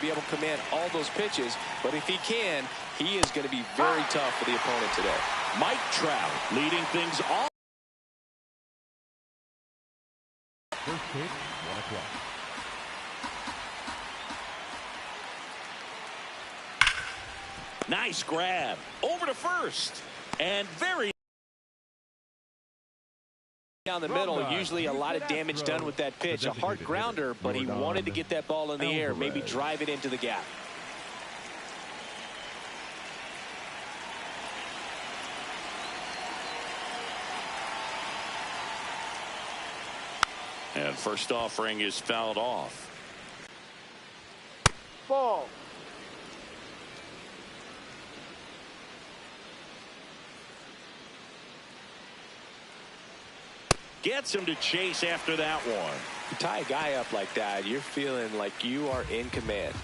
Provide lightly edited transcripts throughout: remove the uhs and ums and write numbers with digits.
be able to command all those pitches, but if he can, he is going to be very tough for the opponent today. Mike Trout leading things off. First pitch, 1 o'clock. Nice grab over to first, and very down the middle. Usually a lot of damage done with that pitch. A hard grounder, but he wanted to get that ball in the air, maybe drive it into the gap. And first offering is fouled off. Ball. Gets him to chase after that one. You tie a guy up like that, you're feeling like you are in command.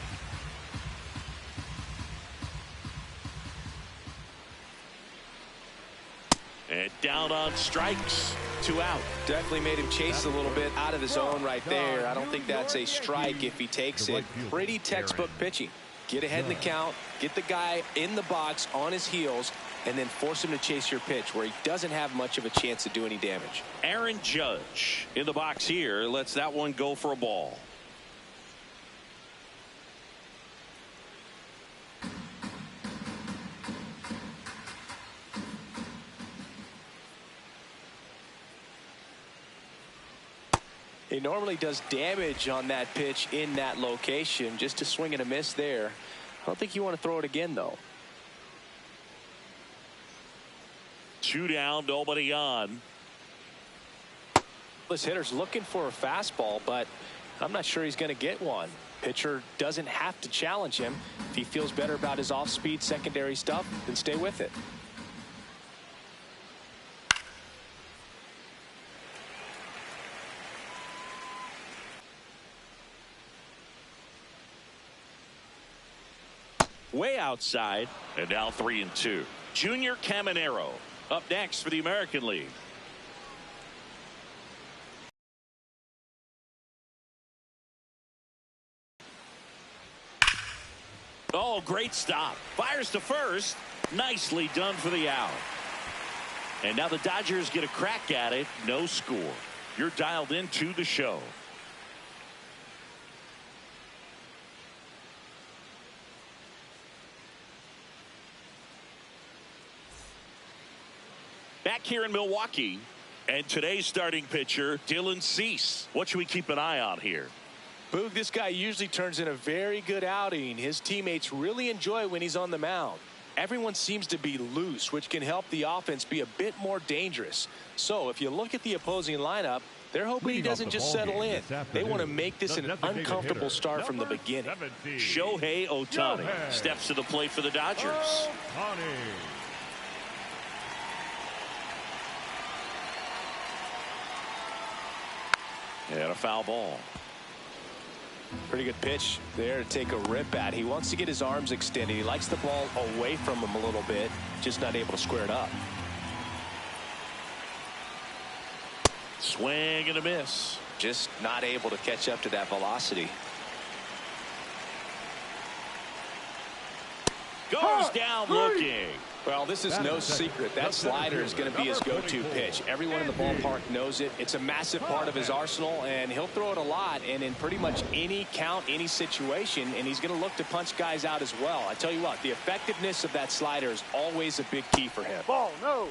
And down on strikes. 2 out. Definitely made him chase a little bit out of the zone right there. I don't think that's a strike if he takes it. Pretty textbook pitching. Get ahead in the count, get the guy in the box on his heels, and then force him to chase your pitch where he doesn't have much of a chance to do any damage. Aaron Judge in the box here lets that one go for a ball. He normally does damage on that pitch in that location. Just a swing and a miss there. I don't think you want to throw it again, though. 2 down, nobody on. This hitter's looking for a fastball, but I'm not sure he's going to get one. Pitcher doesn't have to challenge him. If he feels better about his off-speed secondary stuff, then stay with it. Way outside, and now 3-2. Junior Caminero up next for the American League. Oh, great stop. Fires to first. Nicely done for the out. And now the Dodgers get a crack at it. No score. You're dialed into the show. Back here in Milwaukee, and today's starting pitcher, Dylan Cease. What should we keep an eye on here? Boog, this guy usually turns in a very good outing. His teammates really enjoy when he's on the mound. Everyone seems to be loose, which can help the offense be a bit more dangerous. So if you look at the opposing lineup, they're hoping he doesn't just settle in. They want to make this an uncomfortable start from the beginning. Shohei Ohtani steps to the plate for the Dodgers. And a foul ball. Pretty good pitch there to take a rip at. He wants to get his arms extended. He likes the ball away from him a little bit, just not able to square it up. Swing and a miss. Just not able to catch up to that velocity. Goes down looking. Well, this is no secret. That slider is going to be his go-to pitch. Everyone in the ballpark knows it. It's a massive part of his arsenal, and he'll throw it a lot and in pretty much any count, any situation, and he's going to look to punch guys out as well. I tell you what, the effectiveness of that slider is always a big key for him. Ball, no.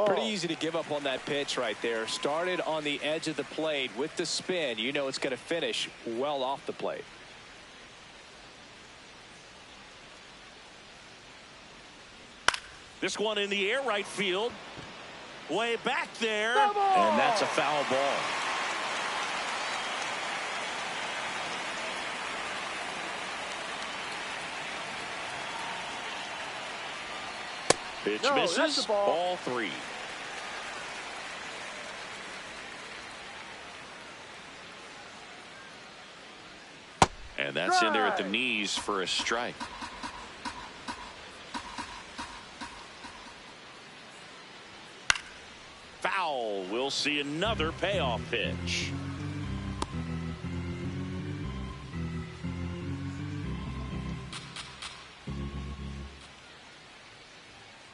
Pretty easy to give up on that pitch right there. Started on the edge of the plate with the spin. You know it's going to finish well off the plate. This one in the air right field. Way back there. And that's a foul ball. Pitch misses. Ball 3. And that's in there at the knees for a strike. Foul. We'll see another payoff pitch.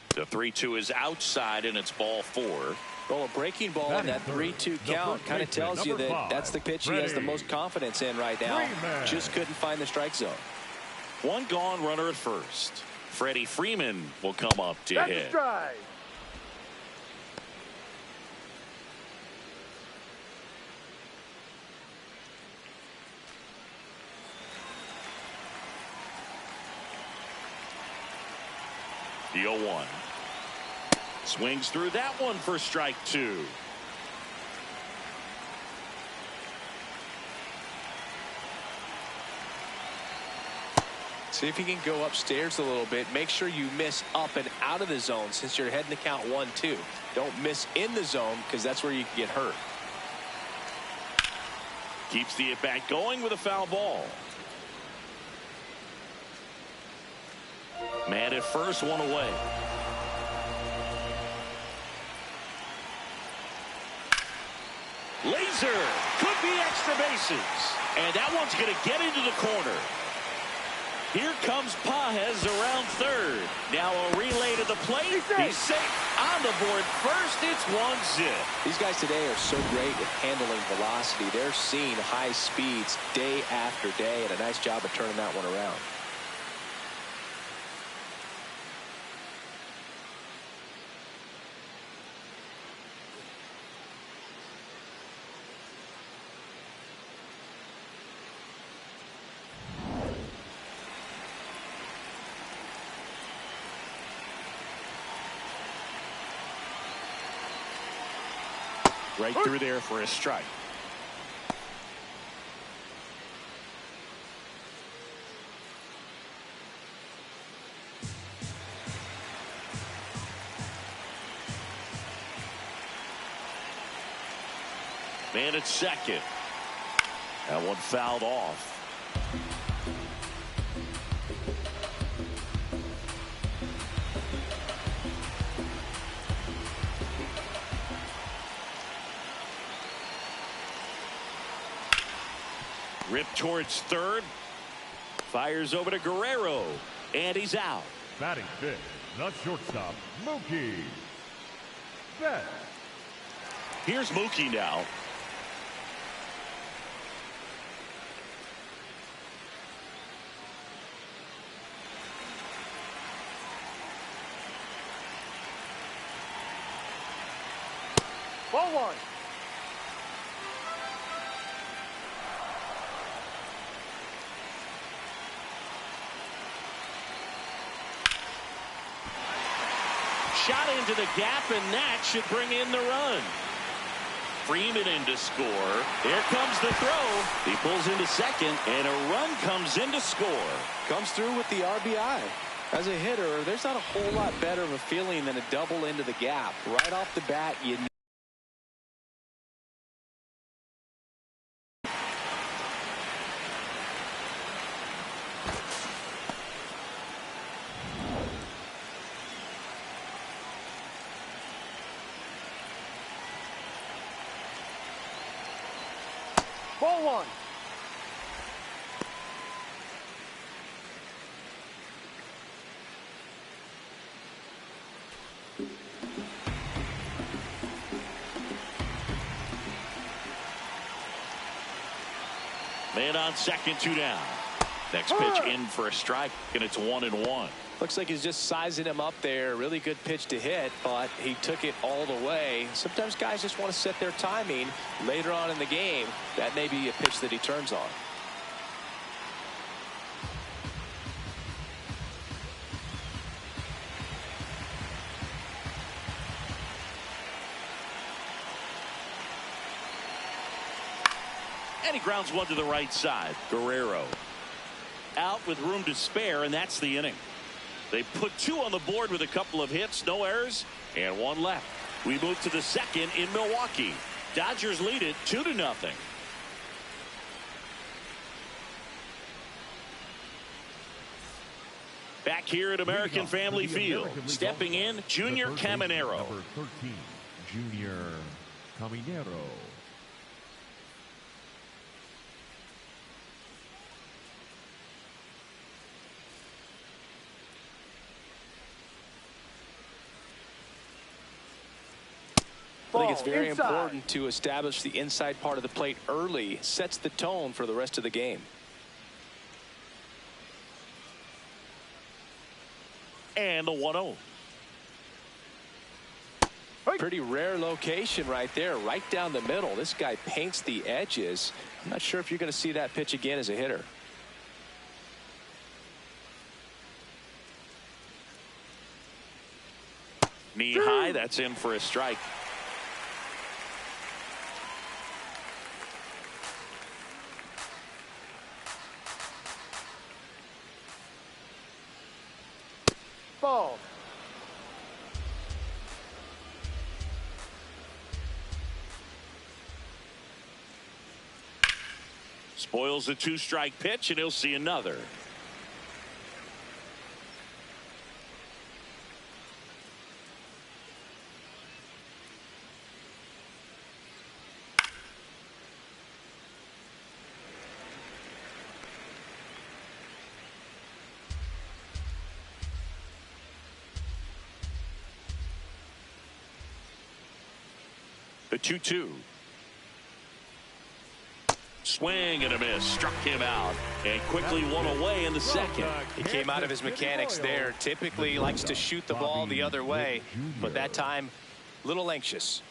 The 3-2 is outside, and it's ball 4. Well, a breaking ball in that 3-2 count kind of tells you that that's the pitch he has the most confidence in right now. Just couldn't find the strike zone. One gone, runner at first. Freddie Freeman will come up to hit. Strike. The 0-1. Swings through that one for strike 2. See if you can go upstairs a little bit. Make sure you miss up and out of the zone since you're heading to count 1-2. Don't miss in the zone because that's where you can get hurt. Keeps the at-bat going with a foul ball. Man at first, one away. Laser could be extra bases, and that one's going to get into the corner. Here comes Pages around third. Now a relay to the plate. He's safe on the board first. It's 1-0. These guys today are so great at handling velocity. They're seeing high speeds day after day, and a nice job of turning that one around. Right through there for a strike. Man at second. That one fouled off. Ripped towards third. Fires over to Guerrero. And he's out. Batting fifth, the shortstop, Mookie Betts. Here's Mookie now. Ball 1. Shot into the gap, and that should bring in the run. Freeman in to score. Here comes the throw. He pulls into second, and a run comes in to score. Comes through with the RBI. As a hitter, there's not a whole lot better of a feeling than a double into the gap. Right off the bat, you Ball 1. Man on second, 2 down. Next pitch in for a strike, and it's 1-1. looks like he's just sizing him up there. Really good pitch to hit, but he took it all the way. Sometimes guys just want to set their timing later on in the game. That may be a pitch that he turns on. And he grounds one to the right side. Guerrero out with room to spare, and that's the inning. They put 2 on the board with a couple of hits, no errors, and 1 left. We move to the second in Milwaukee. Dodgers lead it 2-0. Back here at American Family Field, stepping in, Junior Caminero. Number 13, Junior Caminero. I think it's very important to establish the inside part of the plate early. Sets the tone for the rest of the game. And the 1-0. Pretty rare location right there, right down the middle. This guy paints the edges. I'm not sure if you're going to see that pitch again as a hitter. Knee high, that's in for a strike. Ball. Spoils a 2-strike pitch, and he'll see another. The 2-2. Swing and a miss. Struck him out. And quickly one away in the second. He came out of his mechanics there. Typically likes to shoot the ball the other way. But that time, a little anxious.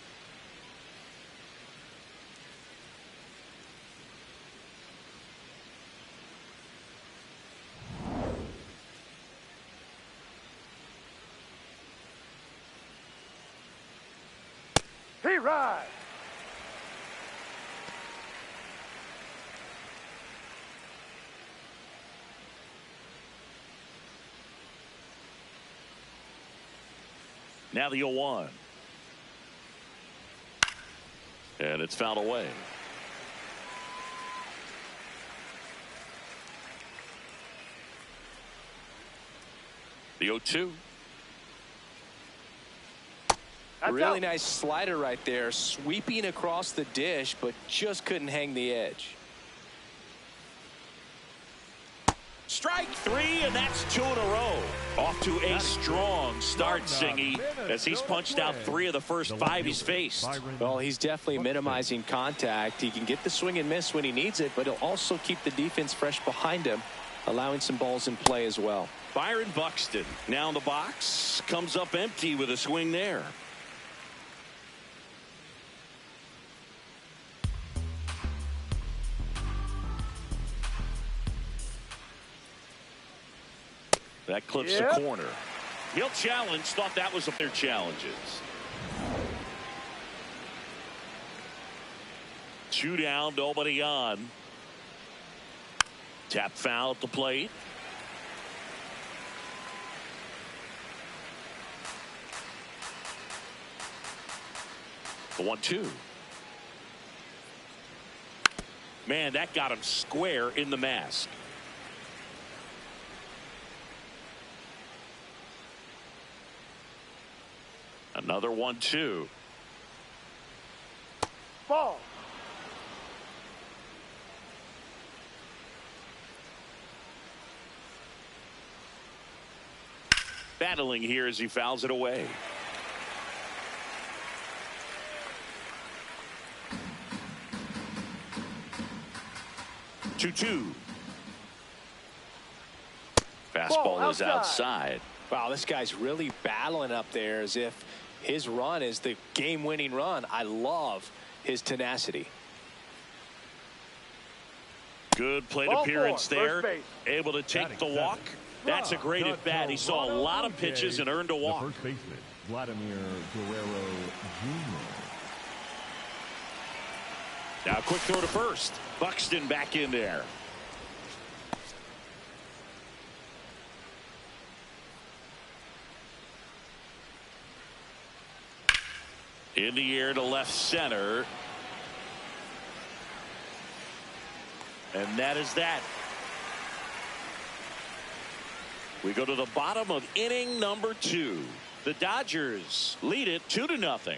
He rides. Now the 0-1. And it's fouled away. The 0-2. Really nice slider right there, sweeping across the dish, but just couldn't hang the edge. Strike 3, and that's 2 in a row. Off to a strong start, Singy, as he's punched out 3 of the first 5 he's faced. Well, he's definitely minimizing contact. He can get the swing and miss when he needs it, but he'll also keep the defense fresh behind him, allowing some balls in play as well. Byron Buxton now in the box, comes up empty with a swing there. That clips the corner. He'll challenge. Thought that was their challenges. 2 down, nobody on. Tap foul at the plate. The 1-2. Man, that got him square in the mask. Another 1-2. Ball. Battling here as he fouls it away. Two. Fastball is outside. Wow, this guy's really battling up there as if his run is the game-winning run. I love his tenacity. Good plate appearance there. Able to take the walk. That's a great at bat. He saw a lot of pitches and earned a walk. The first baseman, Vladimir Guerrero Jr. Now a quick throw to first. Buxton back in there. In the air to left center. And that is that. We go to the bottom of inning number 2. The Dodgers lead it 2-0.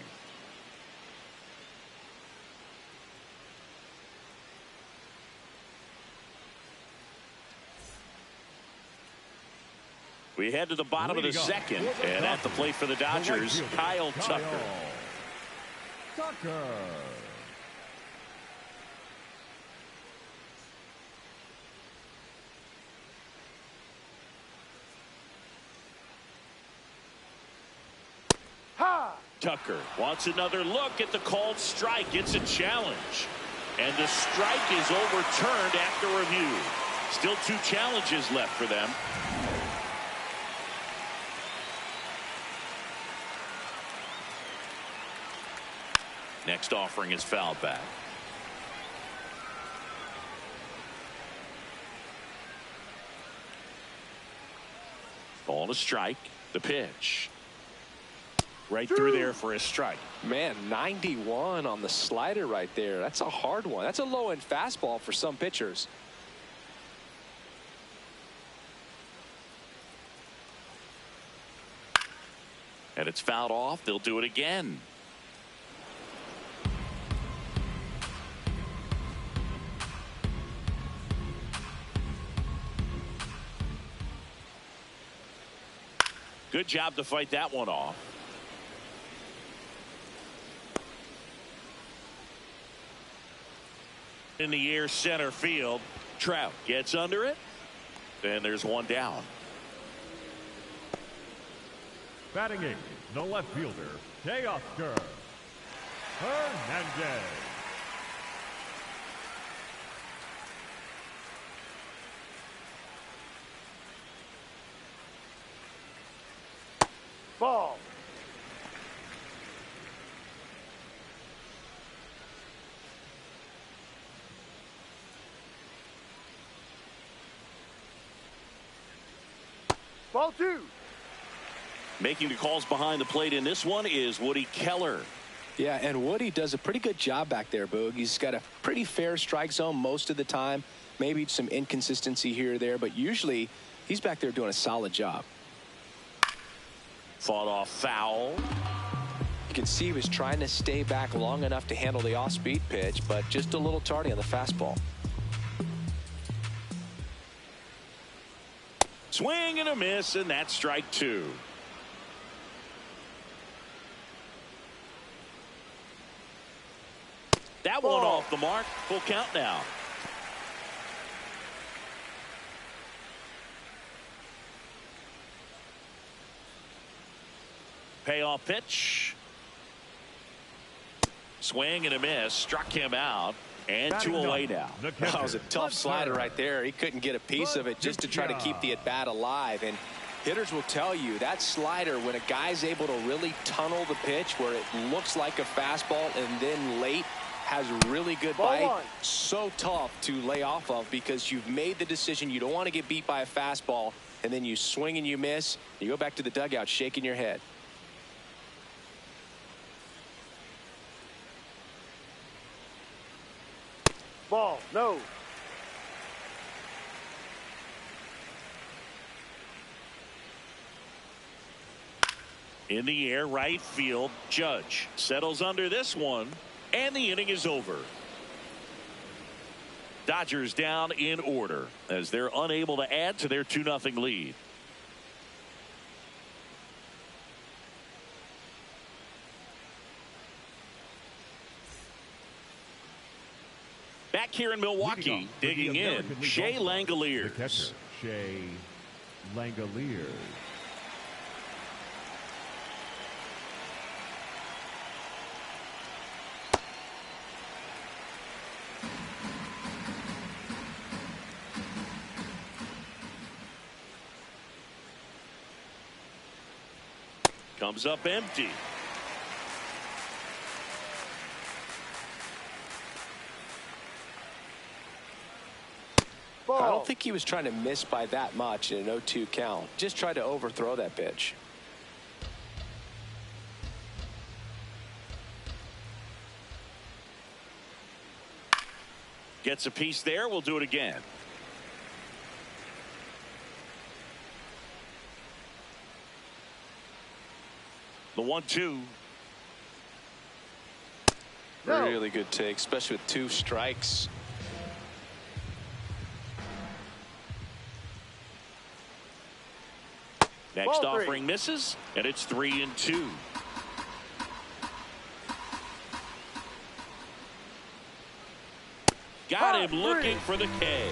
We head to the bottom of the second, and at the plate for the Dodgers, Kyle Tucker. Tucker wants another look at the called strike. It's a challenge. And the strike is overturned after review. Still 2 challenges left for them. Next offering is fouled back. Ball to strike. The pitch. Right through there for a strike. Man, 91 on the slider right there. That's a hard one. That's a low-end fastball for some pitchers. And it's fouled off. They'll do it again. Good job to fight that one off. In the air, center field. Trout gets under it. And there's one down. Batting 8, the left fielder, Teoscar Hernandez. Ball. Ball 2. Making the calls behind the plate in this one is Woody Keller. Yeah, and Woody does a pretty good job back there, Boog. He's got a pretty fair strike zone most of the time. Maybe some inconsistency here or there, but usually he's back there doing a solid job. Fought off foul. You can see he was trying to stay back long enough to handle the off-speed pitch, but just a little tardy on the fastball. Swing and a miss, and that's strike 2. That one off the mark. Full count now. Payoff pitch. Swing and a miss. Struck him out. And 2 away now. That was a tough slider right there. He couldn't get a piece of it just to try to keep the at-bat alive. And hitters will tell you that slider, when a guy's able to really tunnel the pitch where it looks like a fastball and then late has really good bite, so tough to lay off of because you've made the decision you don't want to get beat by a fastball, and then you swing and you miss. You go back to the dugout shaking your head. Ball. No. In the air, right field. Judge settles under this one, and the inning is over. Dodgers down in order as they're unable to add to their 2-0 lead. Back here in Milwaukee, digging in, Shea Langoliers. The catcher, Shea Langoliers. Comes up empty. I don't think he was trying to miss by that much in an 0-2 count. Just tried to overthrow that pitch. Gets a piece there. We'll do it again. The 1-2. No. Really good take, especially with 2 strikes. Next Ball 3. offering misses, and it's 3-2. Got him looking for the K.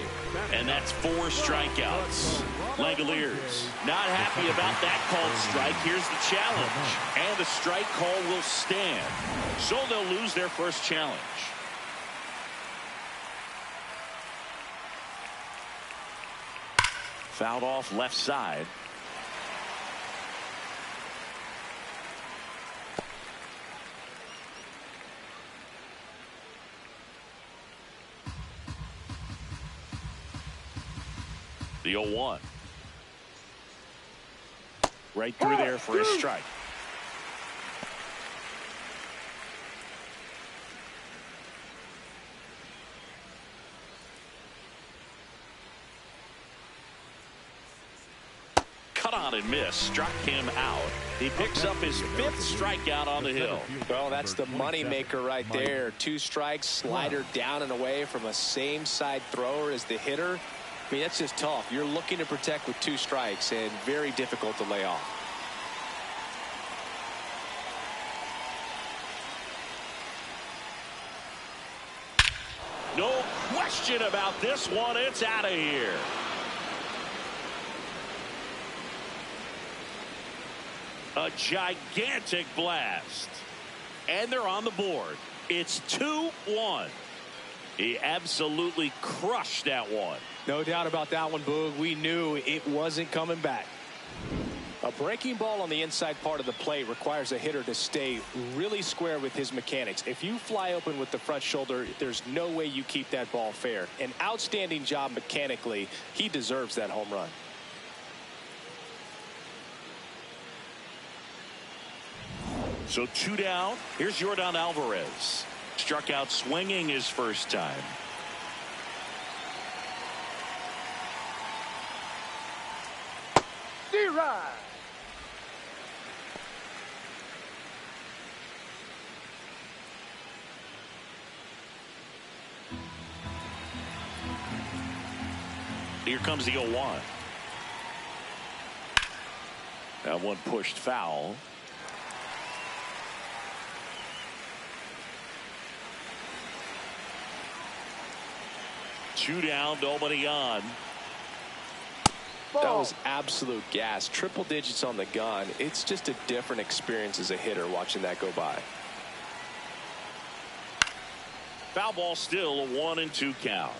And that's 4 strikeouts. Langoliers not happy about that called strike. Here's the challenge. And the strike call will stand. So they'll lose their first challenge. Fouled off left side. The 0-1. Right through there for a strike. Cut on and miss. Struck him out. He picks up his 5th strikeout on the hill. Well, that's the moneymaker right there. 2 strikes, slider down and away from a same side thrower as the hitter. I mean, that's just tough. You're looking to protect with 2 strikes and very difficult to lay off. No question about this one. It's out of here. A gigantic blast. And they're on the board. It's 2-1. He absolutely crushed that one. No doubt about that one, Boog. We knew it wasn't coming back. A breaking ball on the inside part of the plate requires a hitter to stay really square with his mechanics. If you fly open with the front shoulder, there's no way you keep that ball fair. An outstanding job mechanically. He deserves that home run. So 2 down. Here's Yordan Alvarez. Struck out swinging his first time. D-Ride. Here comes the 0-1. That one pushed foul. Two down, nobody on. That was absolute gas. Triple digits on the gun. It's just a different experience as a hitter watching that go by. Foul ball still, a 1-2 count.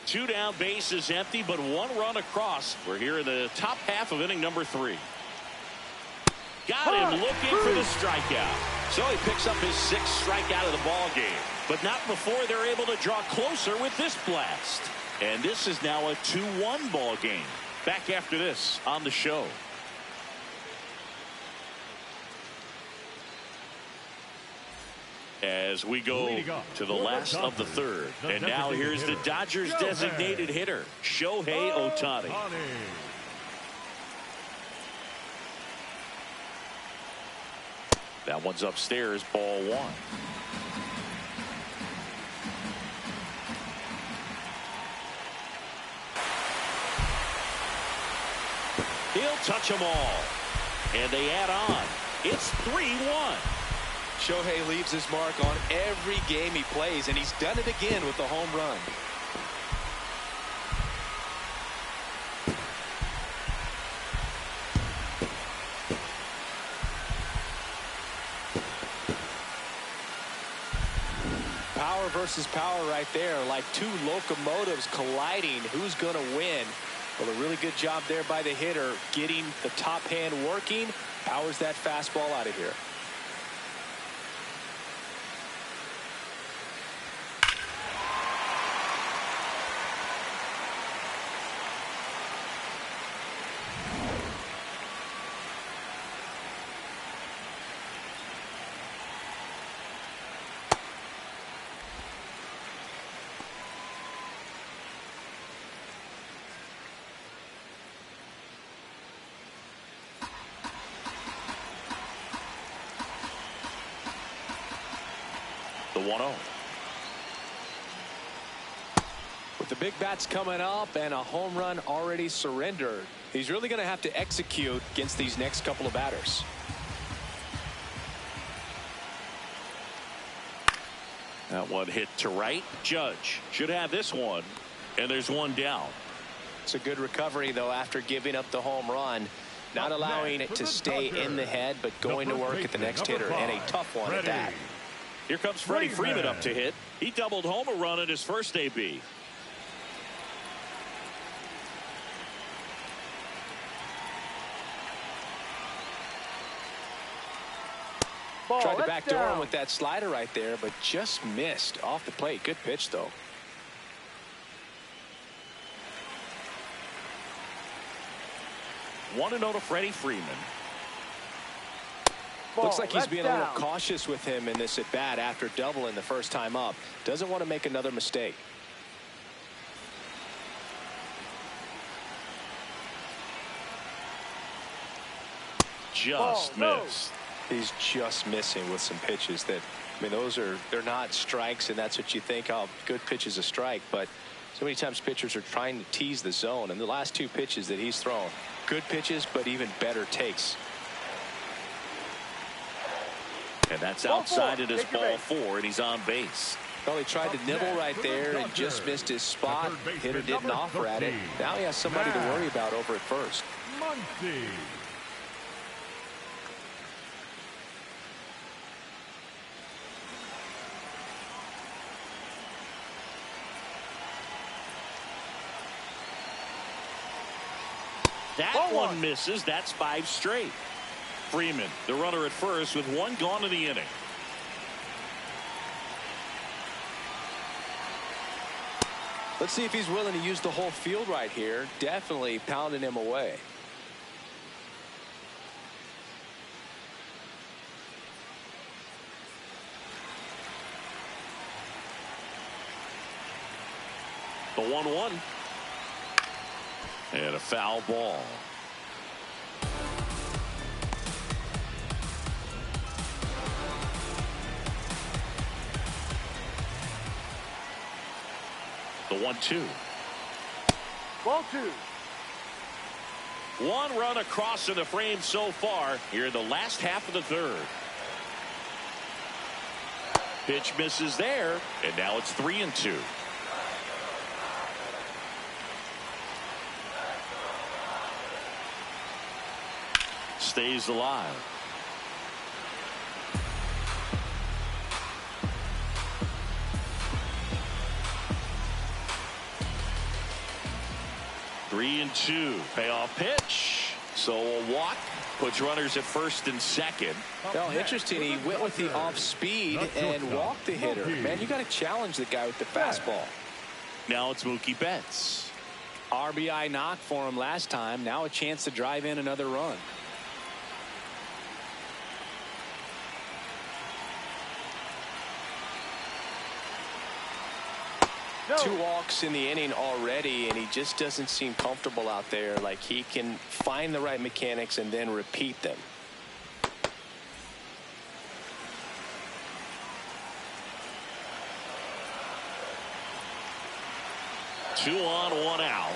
Two down, base is empty, but 1 run across. We're here in the top half of inning number 3. Got him looking for the strikeout. So he picks up his 6th strikeout of the ball game, but not before they're able to draw closer with this blast. And this is now a 2-1 ball game. Back after this on the show. As we go to the last of the 3rd. And now here's the Dodgers designated hitter, Shohei Ohtani. That one's upstairs, ball 1. He'll touch them all. And they add on. It's 3-1. Shohei leaves his mark on every game he plays, and he's done it again with the home run. Power versus power right there, like 2 locomotives colliding. Who's going to win? Well, a really good job there by the hitter, getting the top hand working. Powers that fastball out of here. 1-0. With the big bats coming up and a home run already surrendered, he's really going to have to execute against these next couple of batters. That one hit to right. Judge should have this one, and there's one down. It's a good recovery, though, after giving up the home run, not allowing it to stay in the head, but going to work at the next hitter, and a tough one at that. Here comes Freddie Freeman up to hit. He doubled home a run in his first AB. Tried to backdoor him with that slider right there, but just missed off the plate. Good pitch, though. One to Freddie Freeman. Looks like he's being a little cautious with him in this at bat after doubling the first time up. Doesn't want to make another mistake. Just missed. He's just missing with some pitches that, I mean, they're not strikes, and that's what you think, oh, good pitch is a strike, but so many times pitchers are trying to tease the zone, and the last two pitches that he's thrown, good pitches, but even better takes. And that's outside it is ball 4, and he's on base. Well, he tried to nibble right there and just missed his spot. Hitter didn't offer at it. Now he has somebody to worry about over at first. That one misses. That's 5 straight. Freeman, the runner at first, with 1 gone in the inning. Let's see if he's willing to use the whole field right here. Definitely pounding him away. The 1-1. And a foul ball. The 1-2. Ball 2. 1 run across in the frame so far here in the last half of the 3rd. Pitch misses there, and now it's 3-2. Stays alive. Three and 2. Payoff pitch. So a walk puts runners at first and second. Well, interesting. He went with the off speed and walked the hitter. Man, you got to challenge the guy with the fastball. Now it's Mookie Betts. RBI knock for him last time. Now a chance to drive in another run. No. 2 walks in the inning already, and he just doesn't seem comfortable out there. Like he can find the right mechanics and then repeat them. Two on, 1 out.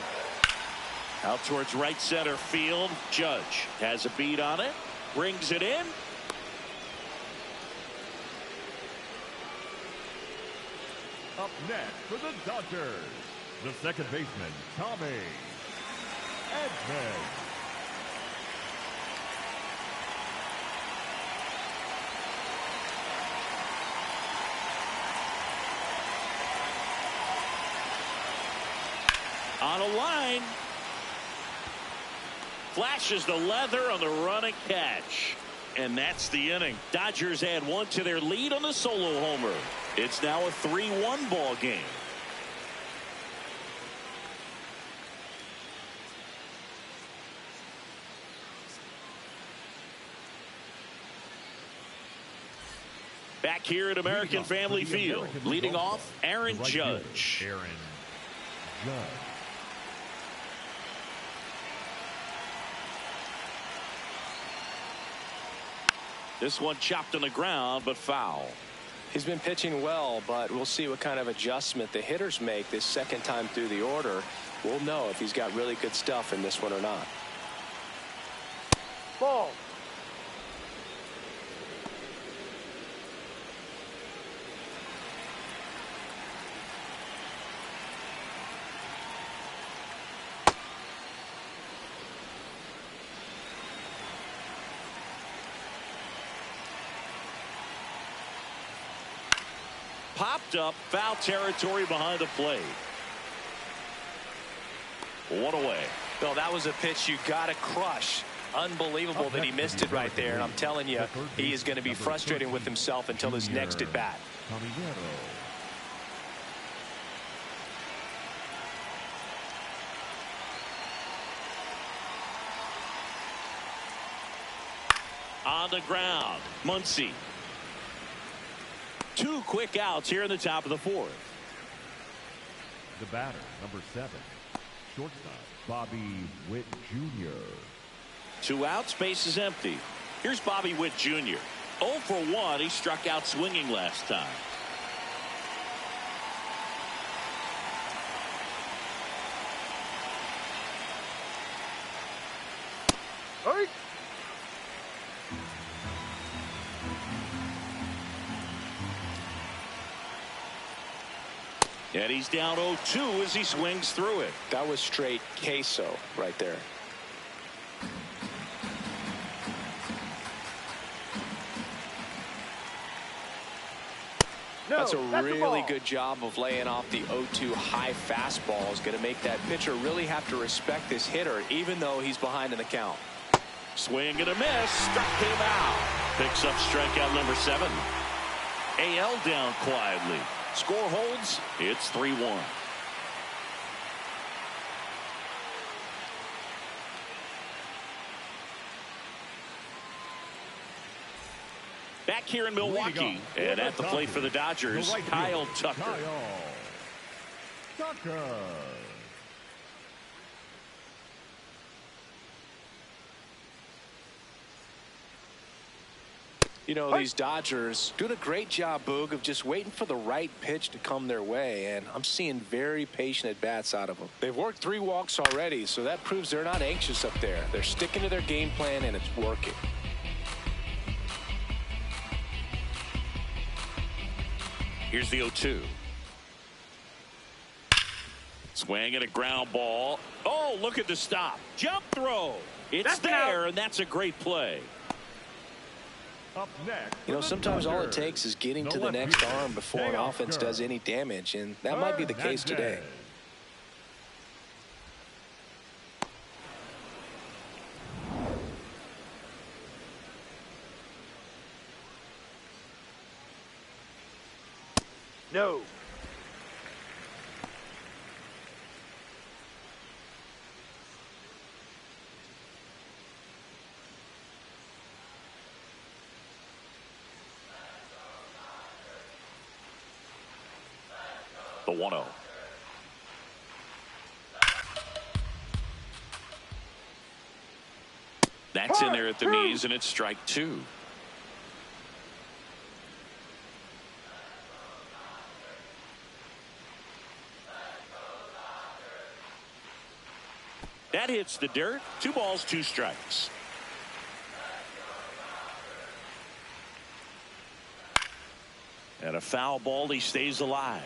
Out towards right center field. Judge has a beat on it. Brings it in. Up next for the Dodgers, the second baseman, Tommy Edman. On a line. Flashes the leather on the running catch. And that's the inning. Dodgers add 1 to their lead on the solo homer. It's now a 3-1 ball game. Back here at American Family Field, leading off Aaron Judge. Aaron Judge. This one chopped on the ground, but foul. He's been pitching well, but we'll see what kind of adjustment the hitters make this second time through the order. We'll know if he's got really good stuff in this one or not. Ball. Popped up, foul territory behind the plate. One away. Well, that was a pitch you got to crush. Unbelievable that he missed it right there. And I'm telling you, he is going to be frustrated with himself until his next at bat. On the ground, Muncy. 2 quick outs here in the top of the 4th. The batter, number 7, shortstop, Bobby Witt Jr. 2 outs, base is empty. Here's Bobby Witt Jr. 0 for 1. He struck out swinging last time. Hurry. And he's down 0-2 as he swings through it. That was straight queso right there. No, that's a really ball. good job of laying off the 0-2 high fastball. Is going to make that pitcher really have to respect this hitter, even though he's behind in the count. Swing and a miss. Struck him out. Picks up strikeout number 7. AL down quietly. Score holds. It's 3-1. Back here in Milwaukee, and at the plate for the Dodgers, Kyle Tucker. You know, these Dodgers doing a great job, Boog, of just waiting for the right pitch to come their way, and I'm seeing very patient at-bats out of them. They've worked 3 walks already, so that proves they're not anxious up there. They're sticking to their game plan, and it's working. Here's the 0-2. Swing and a ground ball. Oh, look at the stop. Jump throw. It's there, and that's a great play. Up next, you know, sometimes all it takes is getting to the next arm before an offense does any damage, and that might be the case today. No. The 1-0. That's in there at the knees, and it's strike 2. That hits the dirt. 2 balls, 2 strikes. And a foul ball. He stays alive.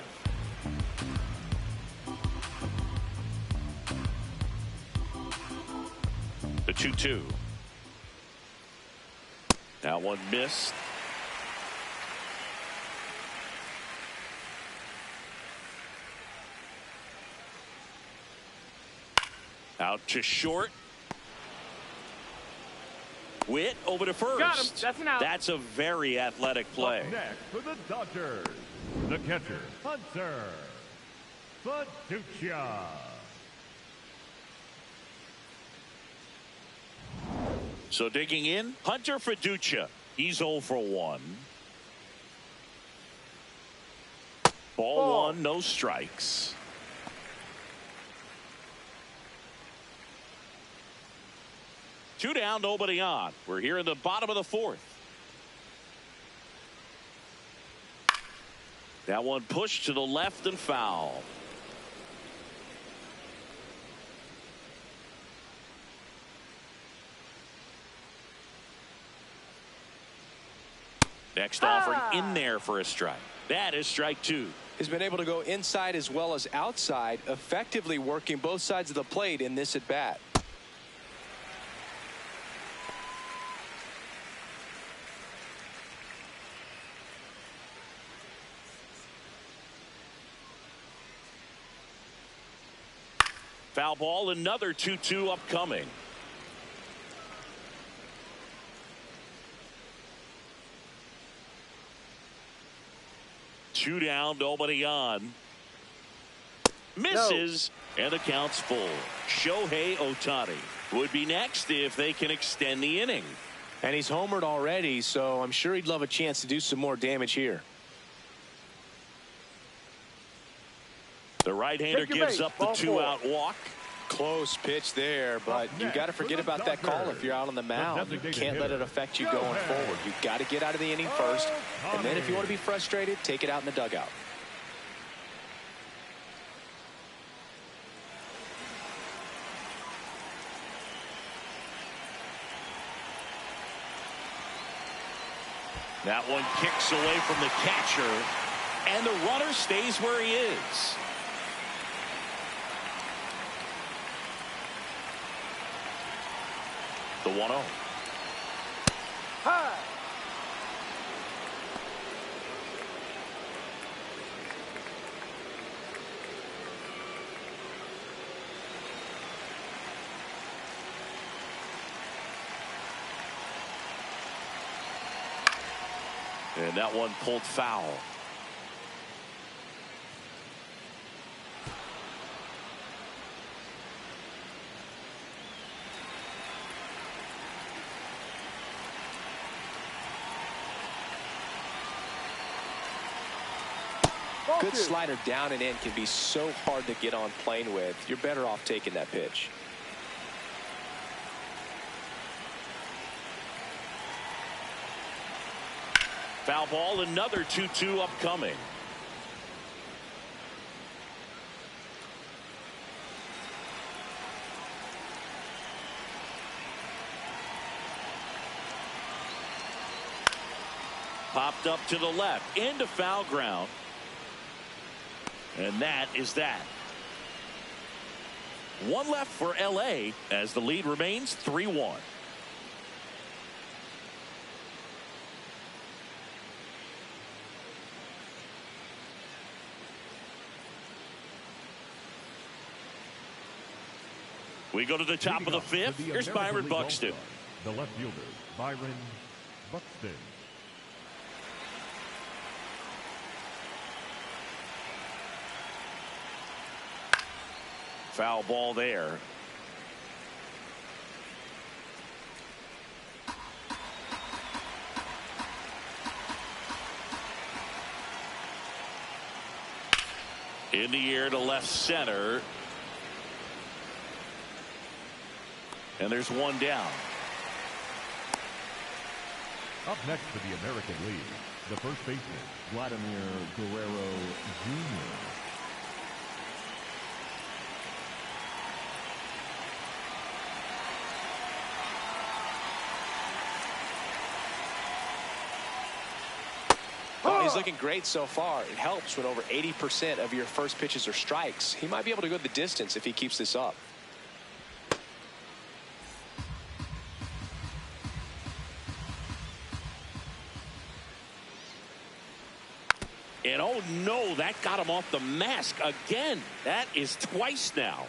The 2-2. That one missed. Out to short. Witt over to first. Got him. That's an out. That's a very athletic play. Up next for the Dodgers, the catcher, Hunter Fiducia. So digging in, Hunter Fiducia. He's 0 for 1. Ball 1, no strikes. Two down, nobody on. We're here in the bottom of the 4th. That one pushed to the left and foul. Next offering in there for a strike. That is strike two. He's been able to go inside as well as outside, effectively working both sides of the plate in this at bat. Foul ball, another 2-2 upcoming. Two down, nobody on. Misses, and the count's full. Shohei Ohtani would be next if they can extend the inning. And he's homered already, so I'm sure he'd love a chance to do some more damage here. The right-hander gives up the two-out walk. Close pitch there, but you got to forget about that call if you're out on the mound. You can't let it affect you going forward. You've got to get out of the inning first, and then if you want to be frustrated, take it out in the dugout. That one kicks away from the catcher, and the runner stays where he is. The 1-0. High. And that one pulled foul. Good slider down and in can be so hard to get on plane with. You're better off taking that pitch. Foul ball, another 2-2 upcoming. Popped up to the left into foul ground. And that is that. One left for LA as the lead remains 3-1. We go to the top of the fifth. Here's Byron Buxton. The left fielder, Byron Buxton. Foul ball there. In the air to left center. And there's one down. Up next for the American League, the first baseman, Vladimir Guerrero Jr. Well, he's looking great so far. It helps when over 80% of your first pitches are strikes. He might be able to go the distance if he keeps this up. And oh no, that got him off the mask again. That is twice now.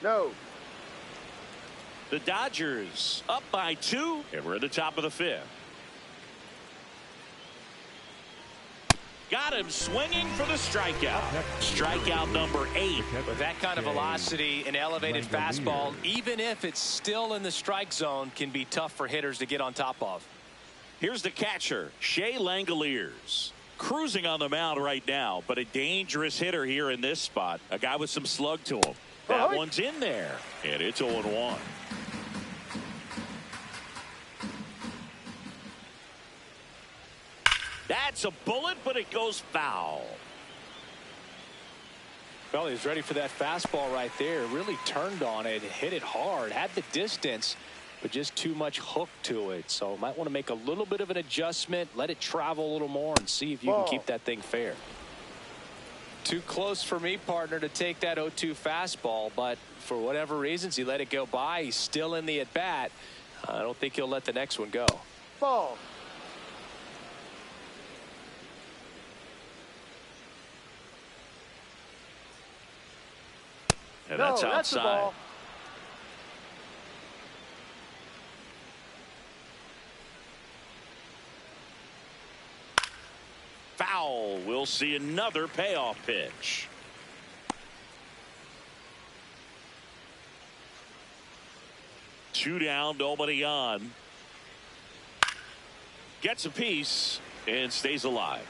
No. The Dodgers up by 2, and we're at the top of the fifth. Got him swinging for the strikeout. Strikeout number 8. With that kind of velocity, an elevated fastball, even if it's still in the strike zone, can be tough for hitters to get on top of. Here's the catcher, Shea Langoliers. Cruising on the mound right now, but a dangerous hitter here in this spot. A guy with some slug to him. That one's in there, and it's 0-1. That's a bullet, but it goes foul. Well, he's ready for that fastball right there. Really turned on it, hit it hard, had the distance, but just too much hook to it. So might want to make a little bit of an adjustment, let it travel a little more, and see if you can keep that thing fair. Too close for me, partner, to take that 0-2 fastball, but for whatever reasons, he let it go by. He's still in the at-bat. I don't think he'll let the next one go. Ball. And that's outside. That's the ball. Foul. We'll see another payoff pitch. Two down, nobody on. Gets a piece and stays alive.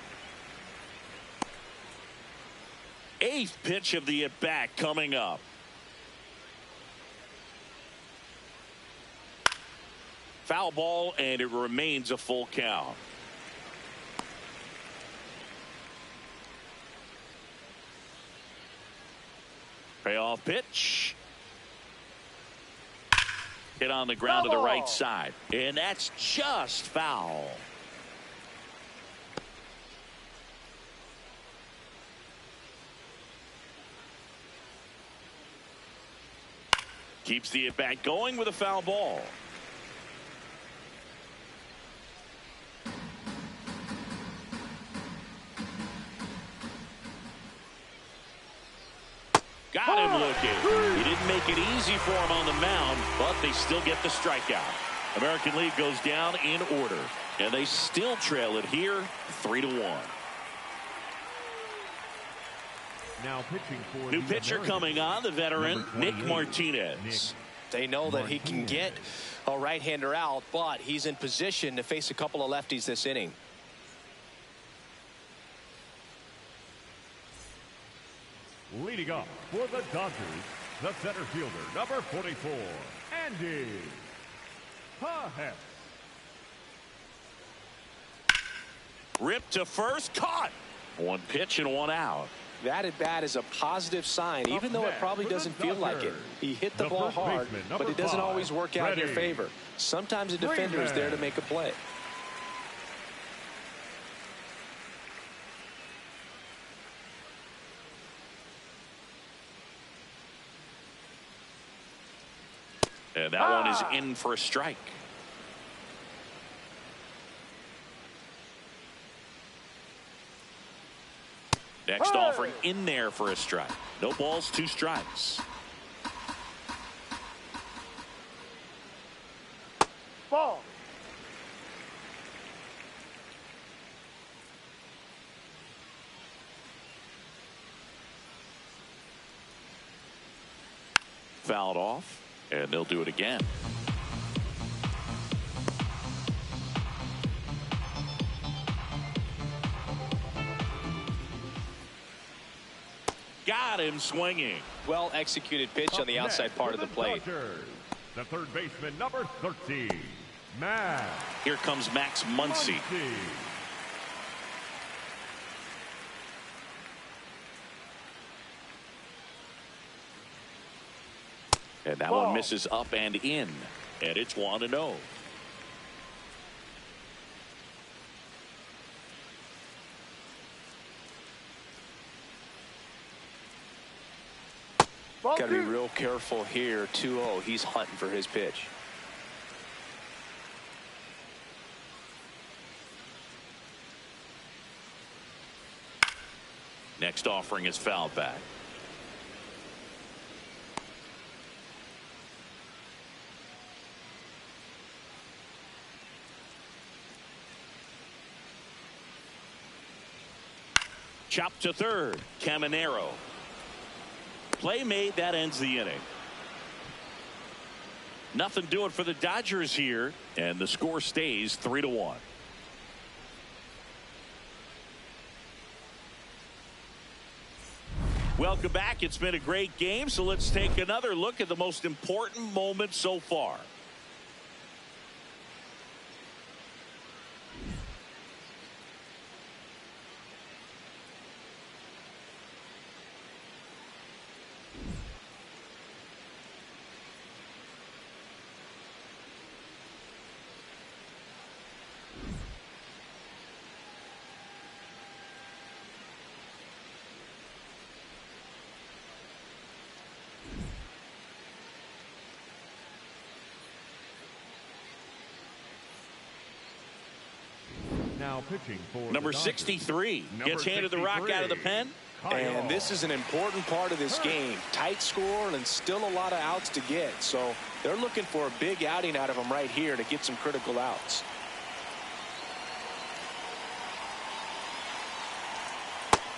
Eighth pitch of the at-bat coming up. Foul ball, and it remains a full count. Payoff pitch. Hit on the ground to the right side, and that's just foul. Keeps the at-bat going with a foul ball. Got him looking. He didn't make it easy for him on the mound, but they still get the strikeout. American League goes down in order, and they still trail it here 3-1. Now pitching for New the pitcher Americans, coming on, the veteran Nick Martinez. Nick They know that he can get a right-hander out, but he's in position to face a couple of lefties this inning. Leading up for the Dodgers, the center fielder, number 44, Andy Pajes. Ripped to first, caught. One pitch and one out. That at bat is a positive sign, even though it probably doesn't feel like it. He hit the ball hard, but it doesn't always work out in your favor. Sometimes a defender is there to make a play. And that one is in for a strike. Next offering in there for a strike. No balls, 2 strikes. Ball. Fouled off, and they'll do it again. Got him swinging. Well executed pitch on the outside part of the plate. Dodgers, the third baseman, number 13, Max. Here comes Max Muncy. And that one misses up and in. And it's 1-0. Got to be real careful here. 2-0. He's hunting for his pitch. Next offering is fouled back. Chop to third. Caminero. Play made. That ends the inning. Nothing doing for the Dodgers here, and the score stays 3-1. Welcome back. It's been a great game, so let's take another look at the most important moment so far. Now pitching for Number the Dodgers. 63 Number gets handed the rock out of the 63. pen. And this is an important part of this game. Tight score and still a lot of outs to get. So they're looking for a big outing out of him right here to get some critical outs.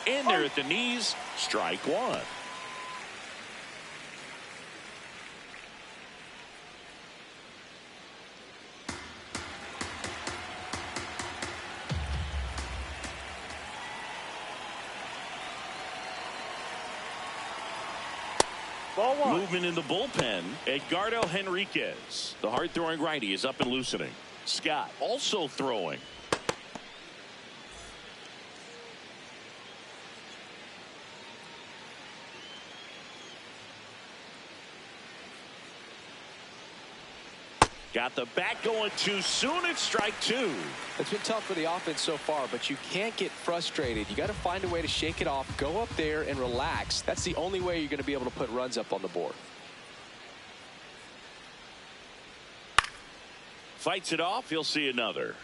In there at the knees. Strike one. Ball one. Movement in the bullpen. Edgardo Henriquez. The hard-throwing righty is up and loosening. Scott also throwing. Got the bat going too soon. It's strike two. It's been tough for the offense so far, but you can't get frustrated. You got to find a way to shake it off, go up there and relax. That's the only way you're going to be able to put runs up on the board. Fights it off. He'll see another.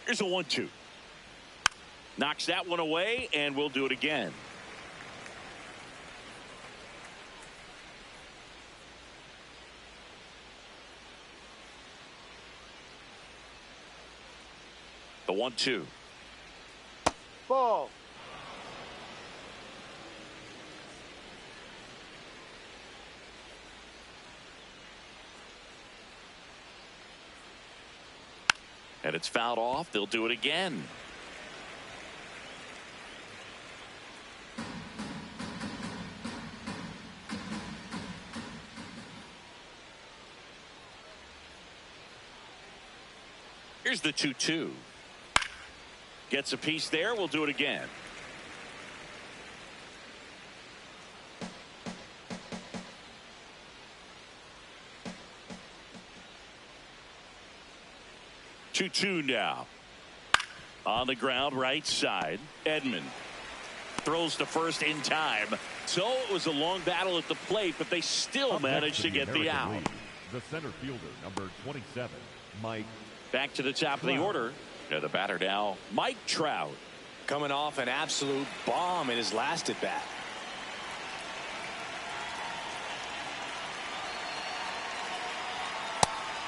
Here's a 1-2. Knocks that one away, and we'll do it again. The 1-2. Ball. And it's fouled off. They'll do it again. Here's the 2-2. Gets a piece there. We'll do it again. Two now. On the ground, right side. Edman throws to first in time. So it was a long battle at the plate, but they still managed to get the out. The center fielder, number 27, Mike. Back to the top of the order. The batter now, Mike Trout. Coming off an absolute bomb in his last at bat.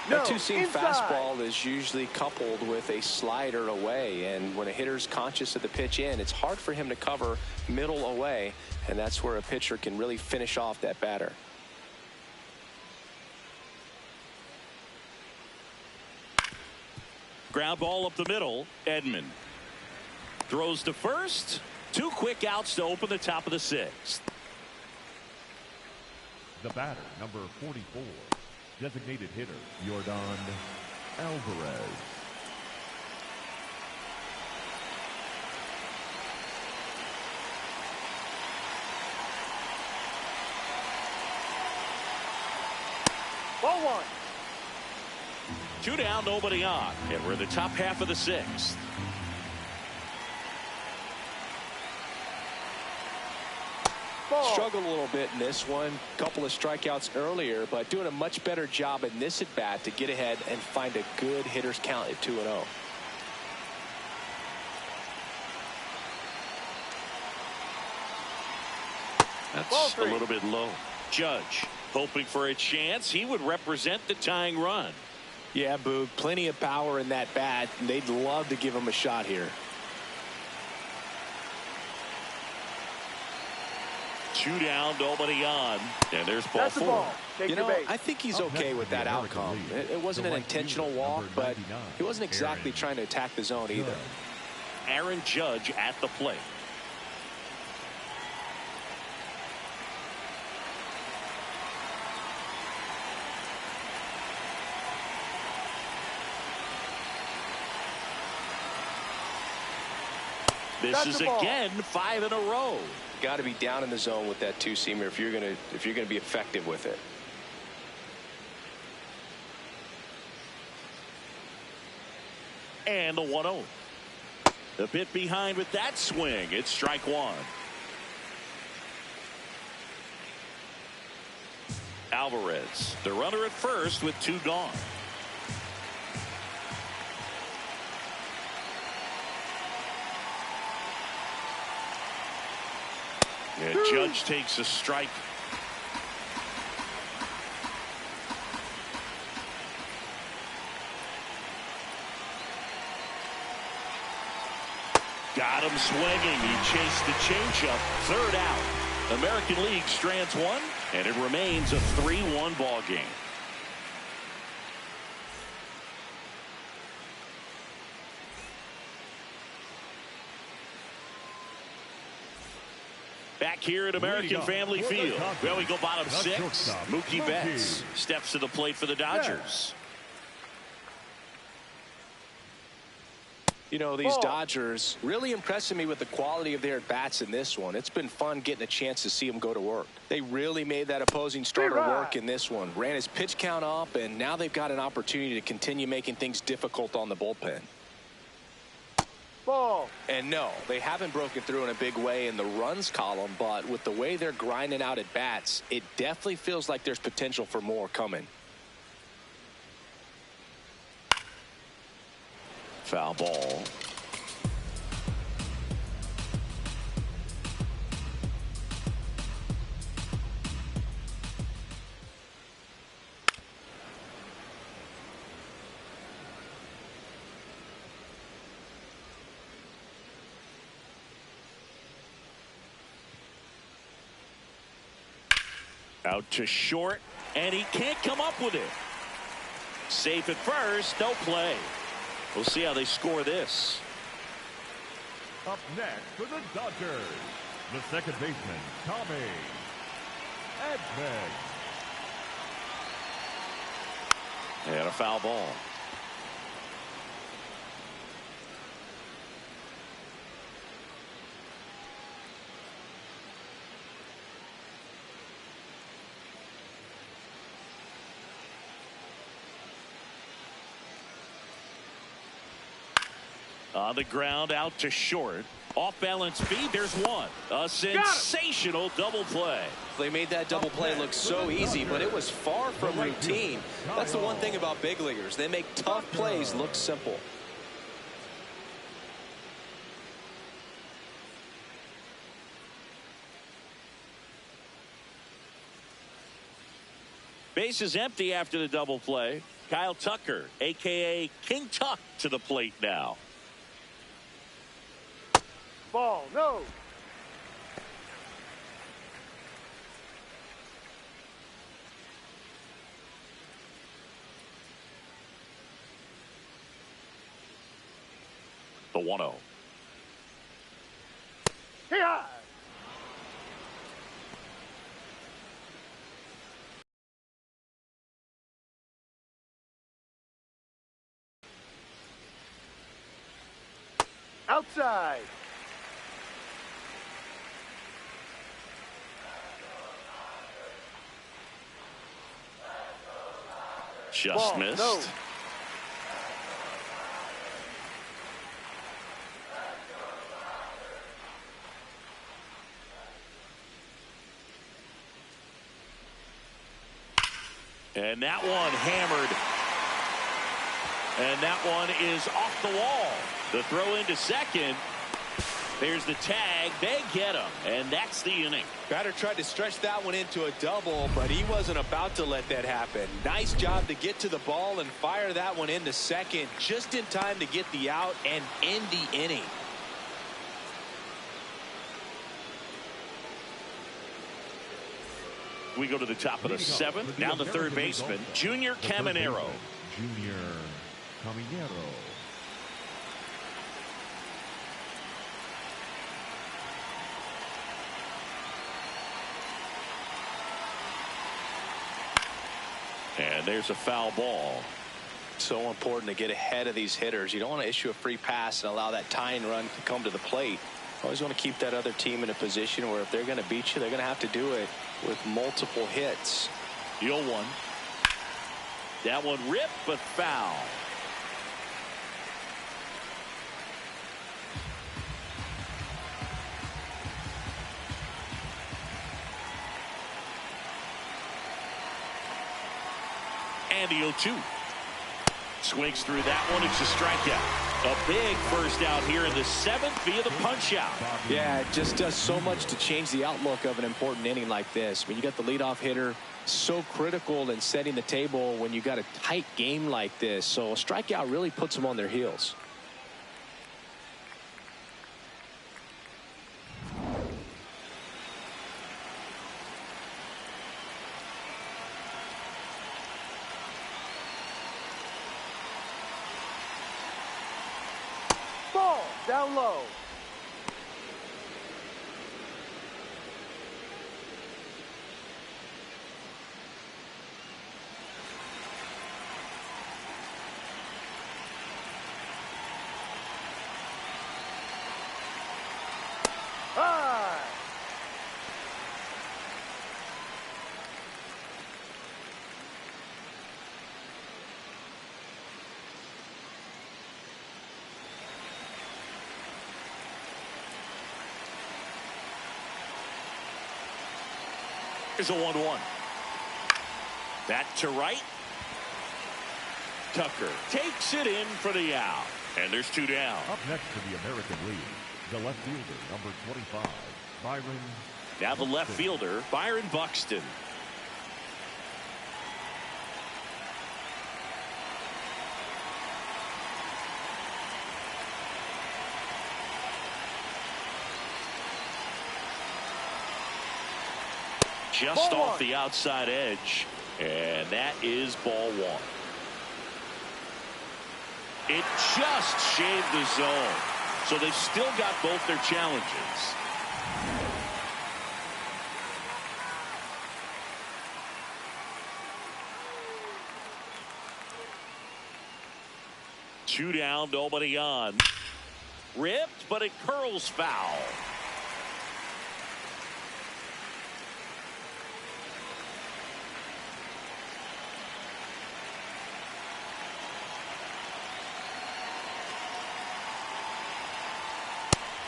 That two-seam fastball is usually coupled with a slider away, and when a hitter's conscious of the pitch in, it's hard for him to cover middle away, and that's where a pitcher can really finish off that batter. Ground ball up the middle. Edman throws to first. Two quick outs to open the top of the sixth. The batter, number 44. Designated hitter, Yordan Alvarez. Ball one. Two down, nobody on. And we're in the top half of the sixth. Struggled a little bit in this one. Couple of strikeouts earlier, but doing a much better job in this at bat to get ahead and find a good hitter's count at 2-0. That's a little bit low. Judge hoping for a chance. He would represent the tying run. Yeah, Boog, plenty of power in that bat, and they'd love to give him a shot here. Two down, nobody on. And there's ball four. Ball. You know, I think he's okay with that outcome. It wasn't an intentional walk, but he wasn't exactly trying to attack the zone either. Aaron Judge at the plate. This is again 5 in a row. Got to be down in the zone with that two-seamer if you're gonna be effective with it. And the 1-0. A bit behind with that swing. It's strike one. Alvarez, the runner at first with two gone. And Judge takes a strike. Got him swinging. He chased the changeup. Third out. American League strands one, and it remains a 3-1 ball game. Back here at American Family Field. Well, we go bottom six. Mookie Betts steps to the plate for the Dodgers. You know, these Dodgers really impressing me with the quality of their at-bats in this one. It's been fun getting a chance to see them go to work. They really made that opposing starter work in this one. Ran his pitch count up, and now they've got an opportunity to continue making things difficult on the bullpen. And no, they haven't broken through in a big way in the runs column, but with the way they're grinding out at bats, it definitely feels like there's potential for more coming. Foul ball. Out to short, and he can't come up with it. Safe at first, no play. We'll see how they score this. Up next for the Dodgers, the second baseman, Tommy Edman. And a foul ball. On the ground, out to short. Off balance speed, there's one. A sensational double play. They made that double play look so easy, but it was far from routine. That's the one thing about big leaguers. They make tough plays look simple. Base is empty after the double play. Kyle Tucker, a.k.a. King Tuck, to the plate now. Ball, no. The 1-0. Yeah. Outside. Just missed. No. And that one hammered. And that one is off the wall. The throw into second. There's the tag. They get him. And that's the inning. Batter tried to stretch that one into a double, but he wasn't about to let that happen. Nice job to get to the ball and fire that one into second just in time to get the out and end the inning. We go to the top of the seventh. Now the third baseman, Junior Caminero. Junior Caminero. And there's a foul ball. So important to get ahead of these hitters. You don't want to issue a free pass and allow that tying run to come to the plate. Always want to keep that other team in a position where if they're going to beat you, they're going to have to do it with multiple hits. The 0-1. That one ripped, but foul. And the 0-2. Swings through that one. It's a strikeout. A big first out here in the 7th via the punch out. Yeah, it just does so much to change the outlook of an important inning like this. When you got the leadoff hitter, so critical in setting the table when you got a tight game like this. So a strikeout really puts them on their heels. Ball down low. High. Here's a 1-1. Back to right. Tucker takes it in for the out. And there's 2 down. Up next to the American League, the left fielder, number 25, Byron. Now the left fielder, Byron Buxton. Just Ball off one. the outside edge. And that is ball 1. It just shaved the zone. So they've still got both their challenges. Two down, nobody on. Ripped, but it curls foul.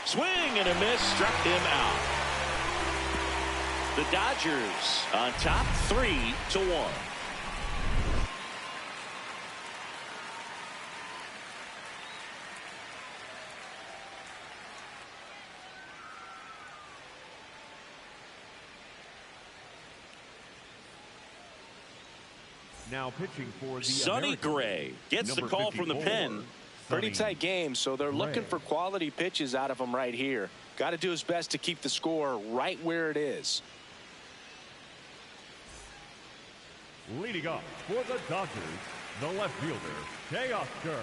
Swing and a miss, struck him out. The Dodgers on top 3-1. Now pitching for the Sonny American Gray gets the number call from the 54, pen. Pretty Sonny tight game, so they're looking for quality pitches out of him right here. Got to do his best to keep the score right where it is. Leading up for the Dodgers, the left fielder, Teoscar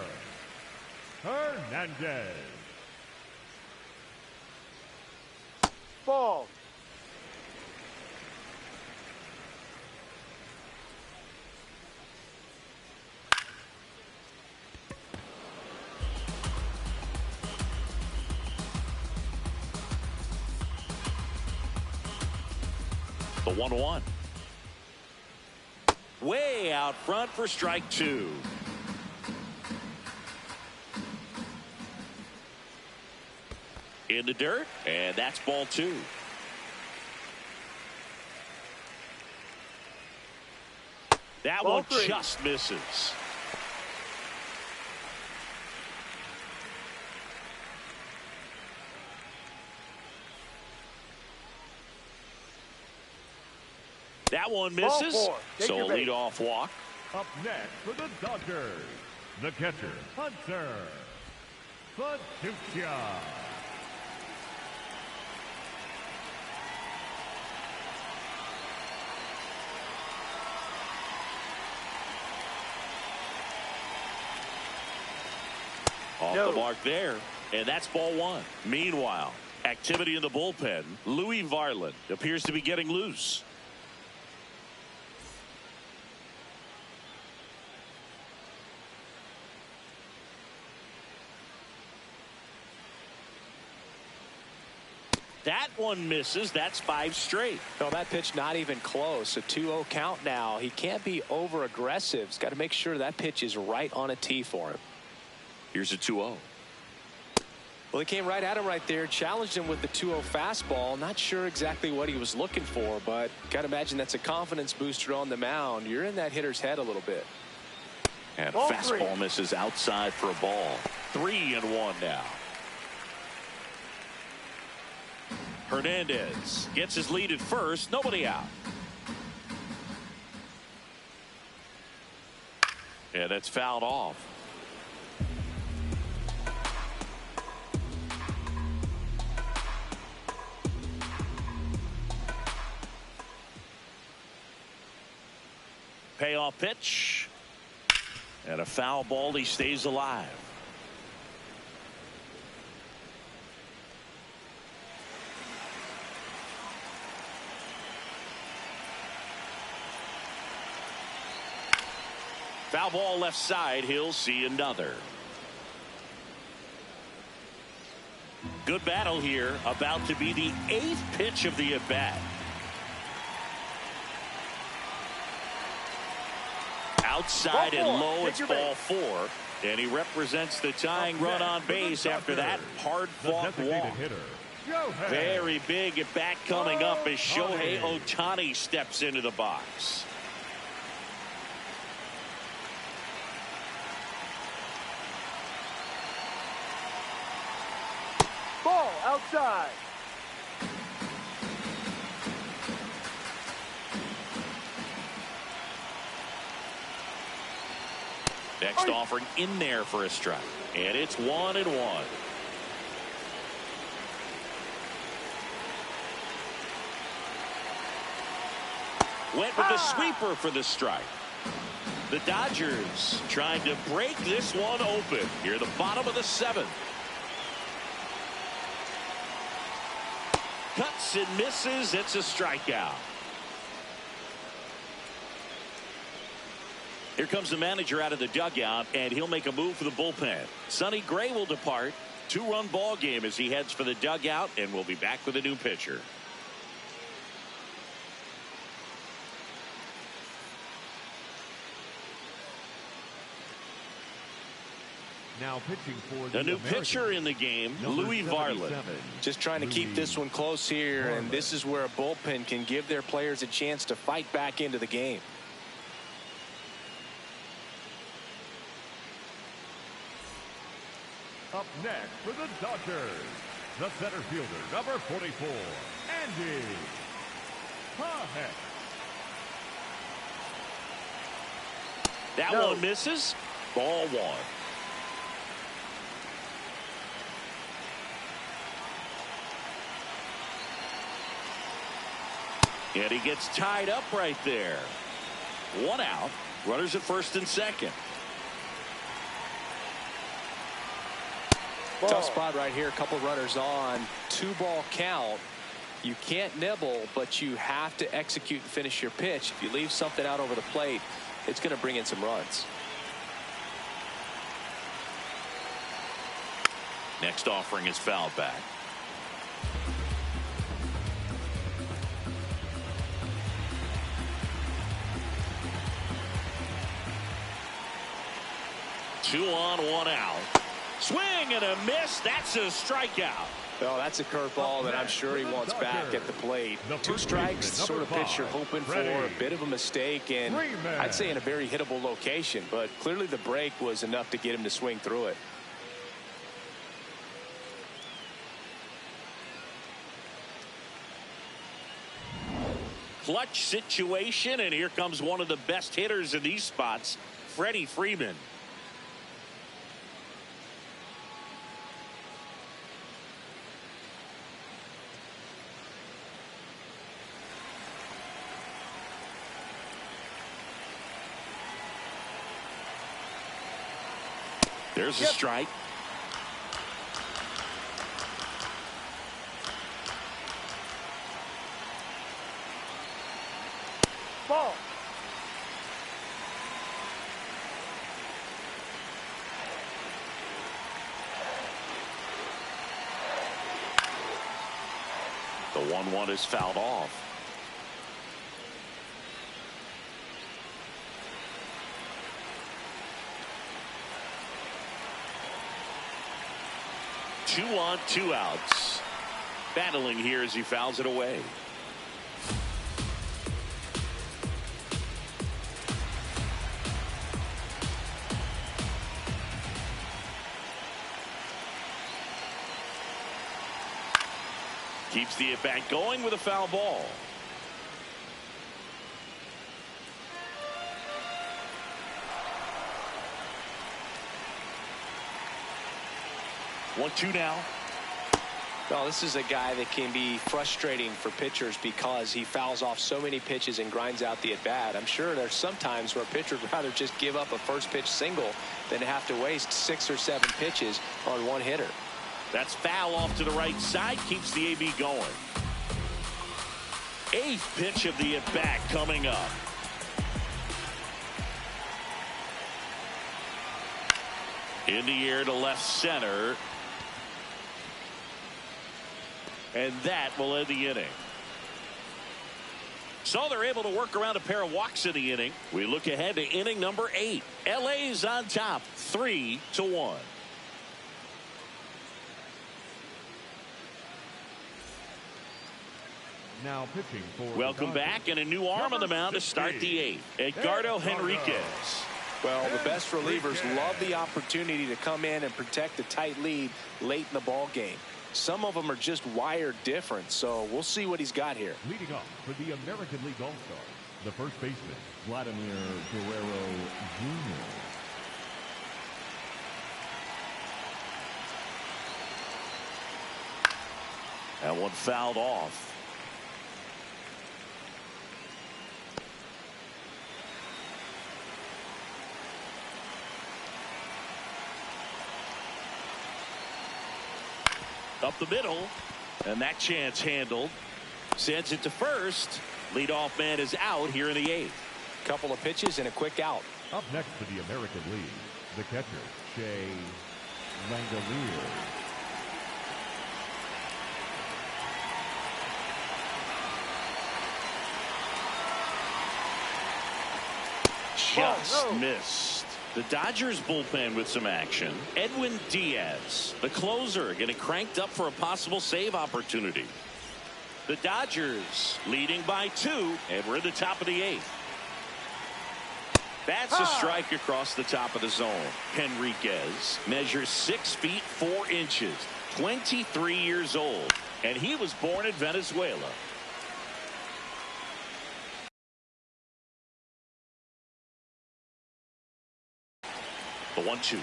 Hernandez. Ball. The 1-1. Way out front for strike 2. In the dirt, and that's ball 2. That Ball one 3. just misses. That one misses. Ball 4. Take So a your base. leadoff walk. Up next for the Dodgers, the catcher, Hunter Paduccia. Off No. the mark there. And that's ball 1. Meanwhile, activity in the bullpen. Louis Varland appears to be getting loose. That one misses. That's 5 straight. No, that pitch not even close. A 2-0 count now. He can't be over aggressive. He's got to make sure that pitch is right on a tee for him. Here's a 2-0. Well, he came right at him right there, challenged him with the 2-0 fastball. Not sure exactly what he was looking for, but got to imagine that's a confidence booster on the mound. You're in that hitter's head a little bit. And fastball misses outside for a ball. 3-1 now. Hernandez gets his lead at first. Nobody out. And that's fouled off. Payoff pitch. And a foul ball. He stays alive. Foul ball left side. He'll see another. Good battle here. About to be the 8th pitch of the at-bat. Outside and low, it's ball 4. And he represents the tying run on base after that hard-fought walk. Very big at bat coming up as Shohei Ohtani steps into the box. Ball outside. Next offering in there for a strike. And it's 1-1. Went with the sweeper for the strike. The Dodgers trying to break this one open. Here the bottom of the 7th. Cuts and misses. It's a strikeout. Here comes the manager out of the dugout, and he'll make a move for the bullpen. Sonny Gray will depart. 2-run ball game as he heads for the dugout, and we'll be back with a new pitcher. Now pitching for the new pitcher in the game, Louis Varland. Just trying to keep this one close here, and this is where a bullpen can give their players a chance to fight back into the game. Up next for the Dodgers, the center fielder, number 44, Andy Pahet. That one misses. Ball 1. And he gets tied up right there. 1 out. Runners at first and second. Tough spot right here. A couple runners on. 2-ball count. You can't nibble, but you have to execute and finish your pitch. If you leave something out over the plate, it's going to bring in some runs. Next offering is fouled back. Two on, 1 out. Swing and a miss. That's a strikeout. Well, that's a curveball that I'm sure he wants back at the plate. 2 strikes, sort of pitch you're hoping for. A bit of a mistake, and I'd say in a very hittable location. But clearly the break was enough to get him to swing through it. Clutch situation, and here comes one of the best hitters in these spots, Freddie Freeman. There's a strike. Ball. The 1-1 is fouled off. 2 on, 2 outs. Battling here as he fouls it away. Keeps the at-bat going with a foul ball. One, two now. Well, this is a guy that can be frustrating for pitchers because he fouls off so many pitches and grinds out the at-bat. I'm sure there's some times where a pitcher would rather just give up a first pitch single than have to waste 6 or 7 pitches on one hitter. That's foul off to the right side. Keeps the AB going. 8th pitch of the at-bat coming up. In the air to left center. And that will end the inning. So they're able to work around a pair of walks in the inning. We look ahead to inning number 8. LA's on top 3-1. Now pitching for welcome back, and a new arm on the mound to start the 8th. Edgardo Henriquez. Well, the best relievers love the opportunity to come in and protect a tight lead late in the ball game. Some of them are just wired different, so we'll see what he's got here. Leading off for the American League All-Star, the first baseman, Vladimir Guerrero Jr. That one fouled off. Up the middle, and that chance handled. Sends it to first. Leadoff man is out here in the 8th. Couple of pitches and a quick out. Up next for the American League, the catcher, Shea Langolier. Just missed. The Dodgers bullpen with some action. Edwin Diaz, the closer, getting cranked up for a possible save opportunity. The Dodgers leading by 2, and we're in the top of the 8th. That's a strike across the top of the zone. Henriquez measures 6 feet 4 inches, 23 years old, and he was born in Venezuela. The 1-2.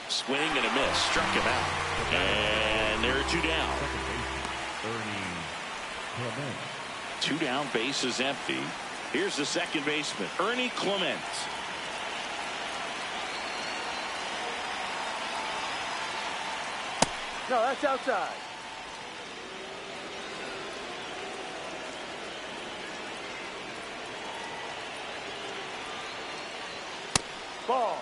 Swing and a miss. Struck him out. And there are 2 down. 2 down, base is empty. Here's the second baseman, Ernie Clement. No, that's outside. Ball.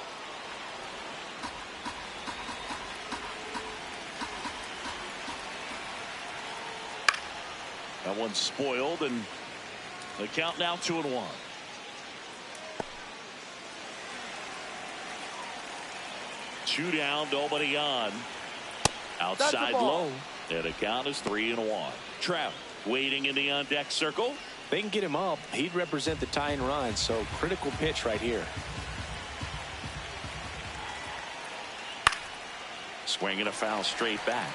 That one's spoiled, and the count now 2-1. Two down, nobody on. Outside low, and the count is 3-1. Trout waiting in the on-deck circle. They can get him up. He'd represent the tying run, so critical pitch right here. Swinging a foul straight back.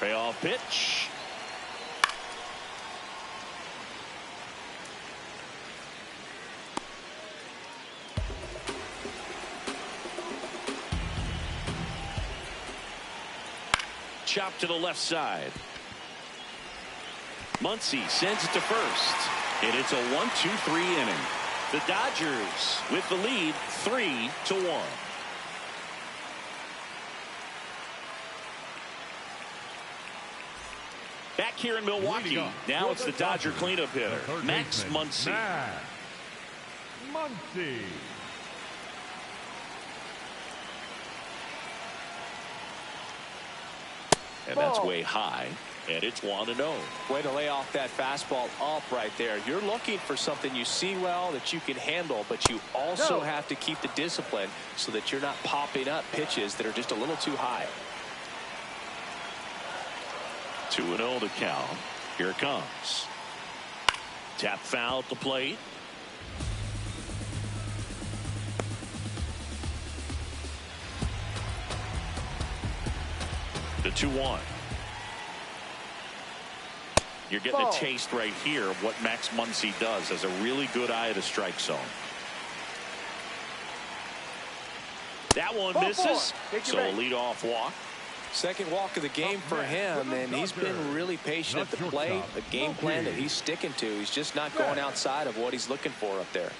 Payoff pitch. Chop to the left side. Muncy sends it to first, and it's a 1-2-3 inning. The Dodgers with the lead 3-1. Back here in Milwaukee, now it's the Dodger cleanup hitter, Max Muncy. Muncy. And that's way high. And it's 1-0. Way to lay off that fastball up right there. You're looking for something you see well that you can handle, but you also have to keep the discipline so that you're not popping up pitches that are just a little too high. 2-0 to count. Here it comes. Tap foul at the plate. The 2-1. You're getting a taste right here of what Max Muncy does. Has a really good eye at the strike zone. That one misses. So a leadoff walk. Second walk of the game for him, and he's been really patient at the plate. A game plan that he's sticking to. He's just not going outside of what he's looking for up there.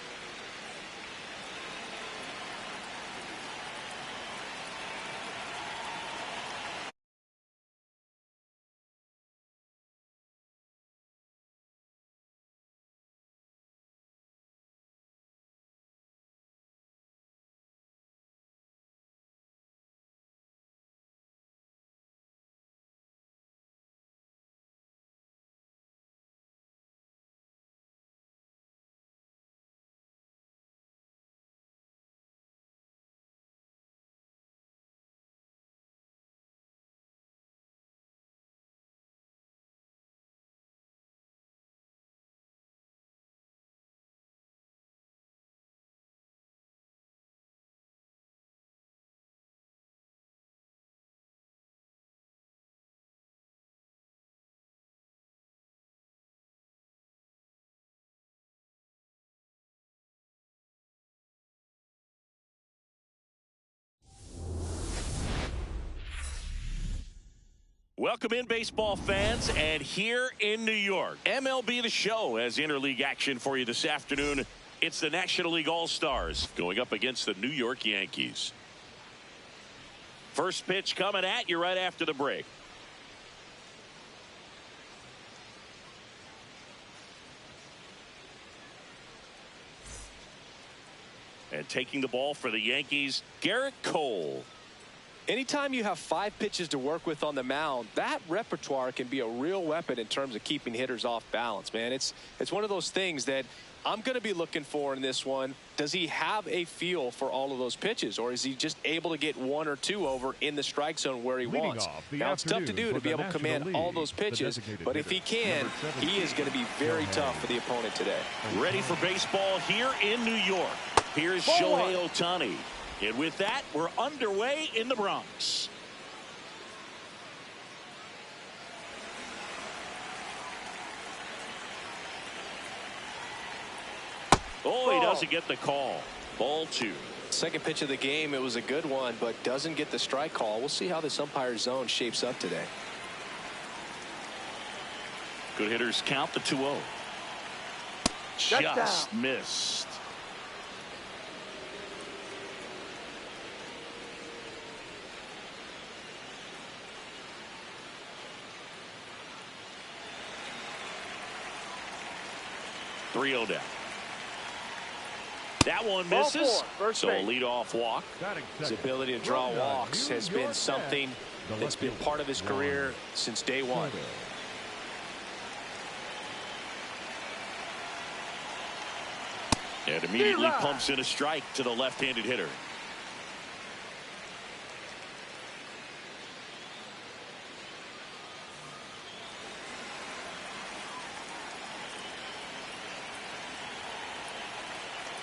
Welcome in, baseball fans, and here in New York, MLB The Show has interleague action for you this afternoon. It's the National League All-Stars going up against the New York Yankees. First pitch coming at you right after the break. And taking the ball for the Yankees, Garrett Cole. Anytime you have 5 pitches to work with on the mound, that repertoire can be a real weapon in terms of keeping hitters off balance, man. It's one of those things that I'm going to be looking for in this one. Does he have a feel for all of those pitches, or is he just able to get 1 or 2 over in the strike zone where he wants? Now, it's tough to do to be able to command all those pitches, but if he can, he is going to be very tough for the opponent today. Ready for baseball here in New York. Here's Shohei Ohtani. And with that, we're underway in the Bronx. Oh, he doesn't get the call. Ball 2. Second pitch of the game, it was a good one, but doesn't get the strike call. We'll see how this umpire zone shapes up today. Good hitters count the 2-0. Just missed. Three-0 down. That one misses. So a leadoff walk. His ability to draw walks has been something that's been part of his career since day one. And immediately pumps in a strike to the left-handed hitter.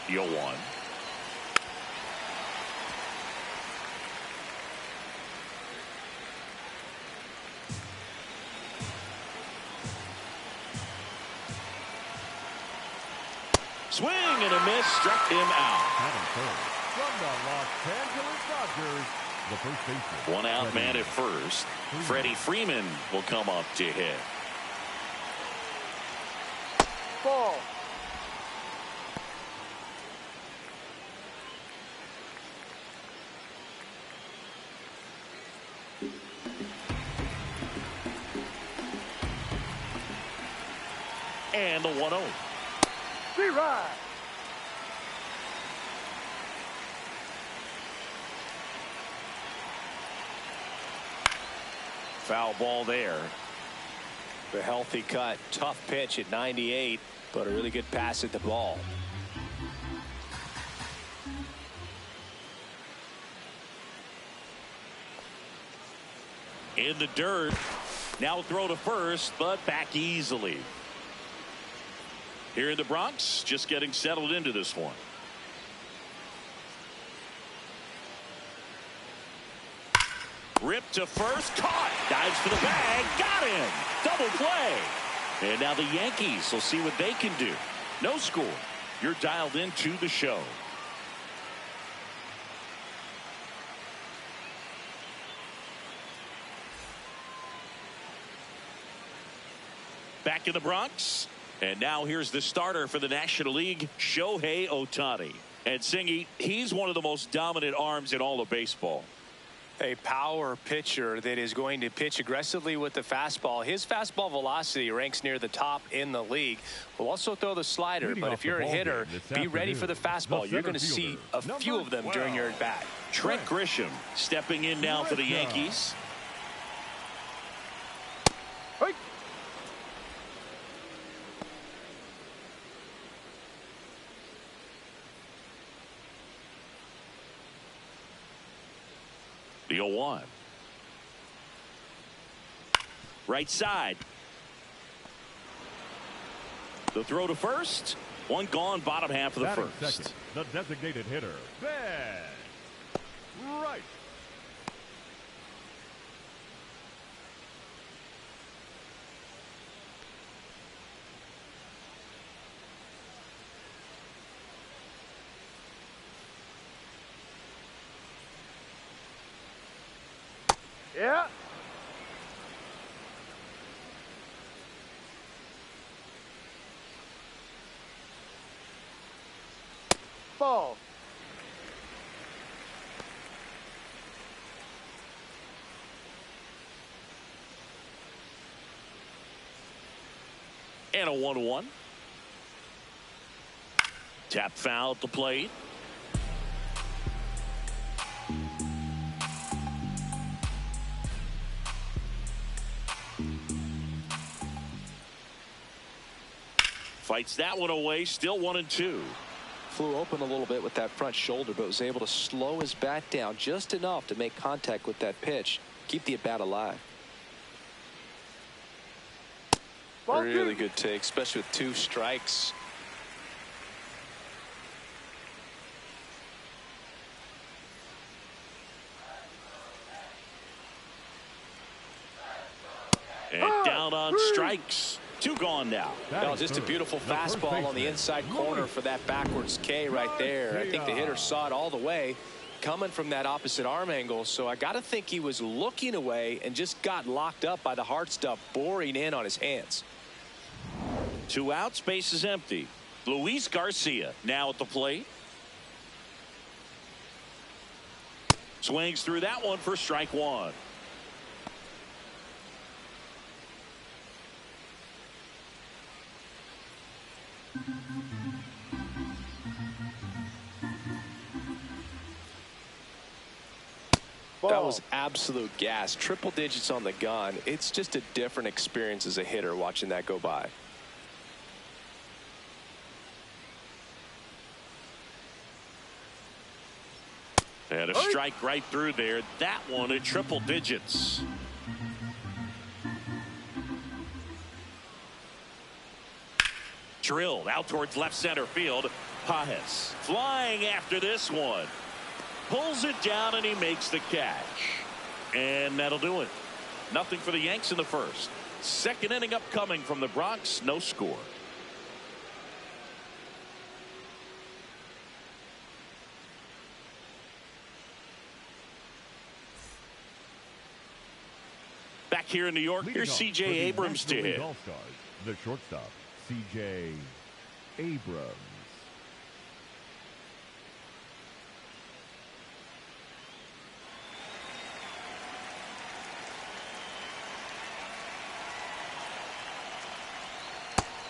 The 0-1. Swing and a miss, struck him out. From the Los Angeles Dodgers, the first baseman. One out man at first. Freddie Freeman will come up to hit. Ball. And the 1-0. Three-ride. Foul ball there. The healthy cut. Tough pitch at 98, but a really good pass at the ball. In the dirt. Now throw to first, but back easily. Here in the Bronx, just getting settled into this one. Ripped to first, caught, dives for the bag, got him, double play. And now the Yankees will see what they can do. No score. You're dialed into the show. Back in the Bronx. And now here's the starter for the National League, Shohei Ohtani. And Singy, he's one of the most dominant arms in all of baseball. A power pitcher that is going to pitch aggressively with the fastball. His fastball velocity ranks near the top in the league. Will also throw the slider, but if you're a hitter, be ready for the fastball. You're going to see a few of them during your at-bat. Trent Grisham stepping in now for the Yankees. The 0-1. Right side. The throw to first. One gone, bottom half of the first. Second, the designated hitter, Ben. Right. Yeah. Ball. And a 1-1. Tap foul at the plate. Fights that one away. Still 1-2. Flew open a little bit with that front shoulder, but was able to slow his bat down just enough to make contact with that pitch. Keep the at-bat alive. Really good take, especially with 2 strikes. And down on strikes. 2 gone now. No, just a beautiful fastball on the inside corner for that backwards K right there. I think the hitter saw it all the way coming from that opposite arm angle. So I got to think he was looking away and just got locked up by the hard stuff boring in on his hands. 2 outs, base is empty. Luis Garcia now at the plate. Swings through that one for strike 1. That was absolute gas. Triple digits on the gun. It's just a different experience as a hitter watching that go by. And a strike right through there. That one at triple digits. Drilled out towards left center field. Pages flying after this one. Pulls it down and he makes the catch. And that'll do it. Nothing for the Yanks in the first. Second inning upcoming from the Bronx. No score. Back here in New York, here's C.J. Abrams to hit. The shortstop, C.J. Abrams.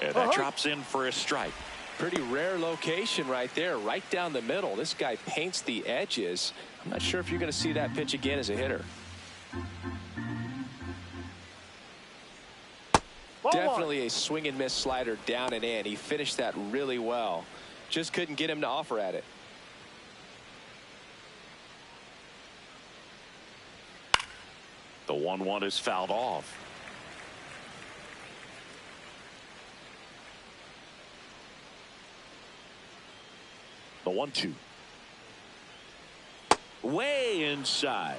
And that drops in for a strike. Pretty rare location right there, right down the middle. This guy paints the edges. I'm not sure if you're going to see that pitch again as a hitter. Definitely a swing and miss slider down and in. He finished that really well. Just couldn't get him to offer at it. The 1-1 is fouled off. The 1-2. Way inside.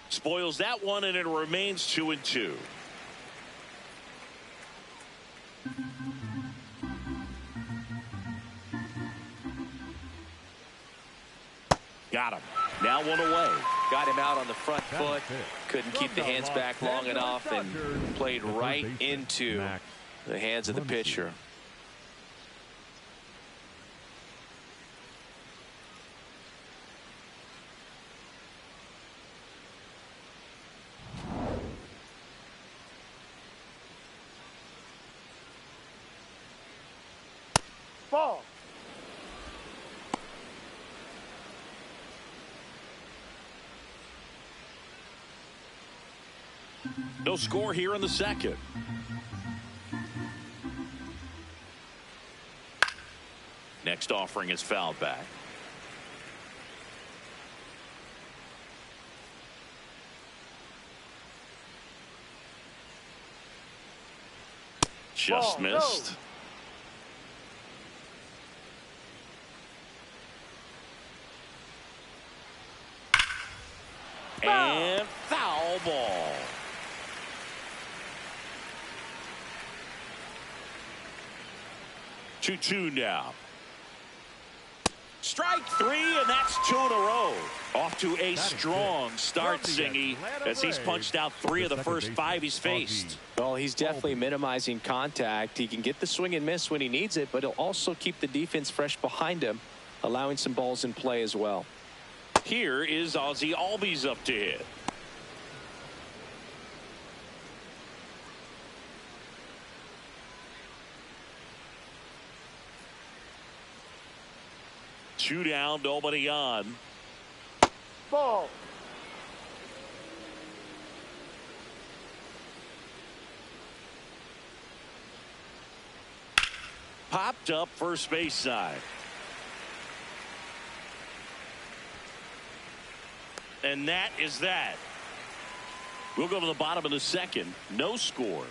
Spoils that one, and it remains 2-2. Got him. Now one away. Got him out on the front foot. Couldn't keep the hands back long enough and played right into the hands of the pitcher. Ball. No score here in the second. Next offering is fouled back. Just missed. And foul ball. Two now. Strike three, and that's 2 in a row. Off to a strong start, Singy, as he's punched out 3 of the first 5 he's faced. Well, he's definitely minimizing contact. He can get the swing and miss when he needs it, but he'll also keep the defense fresh behind him, allowing some balls in play as well. Here is Ozzie Albies up to hit. Two down, nobody on. Ball. Popped up first base side. And that is that. We'll go to the bottom of the second. No score.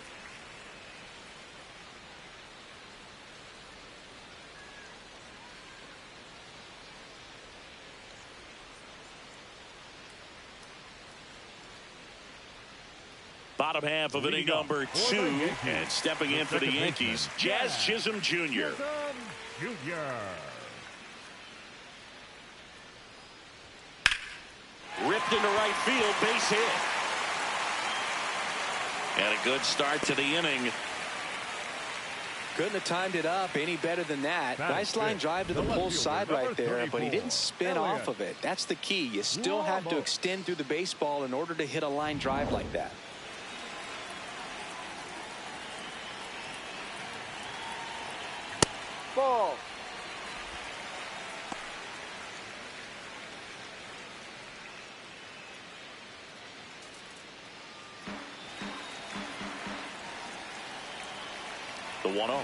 Bottom half of inning number 2, and stepping in for the Yankees, Jazz Chisholm Jr. Ripped into right field, base hit. And a good start to the inning. Couldn't have timed it up any better than that. Nice line drive to the pull side right there, but he didn't spin off of it. That's the key. You still have to extend through the baseball in order to hit a line drive like that. Ball. The 1-0.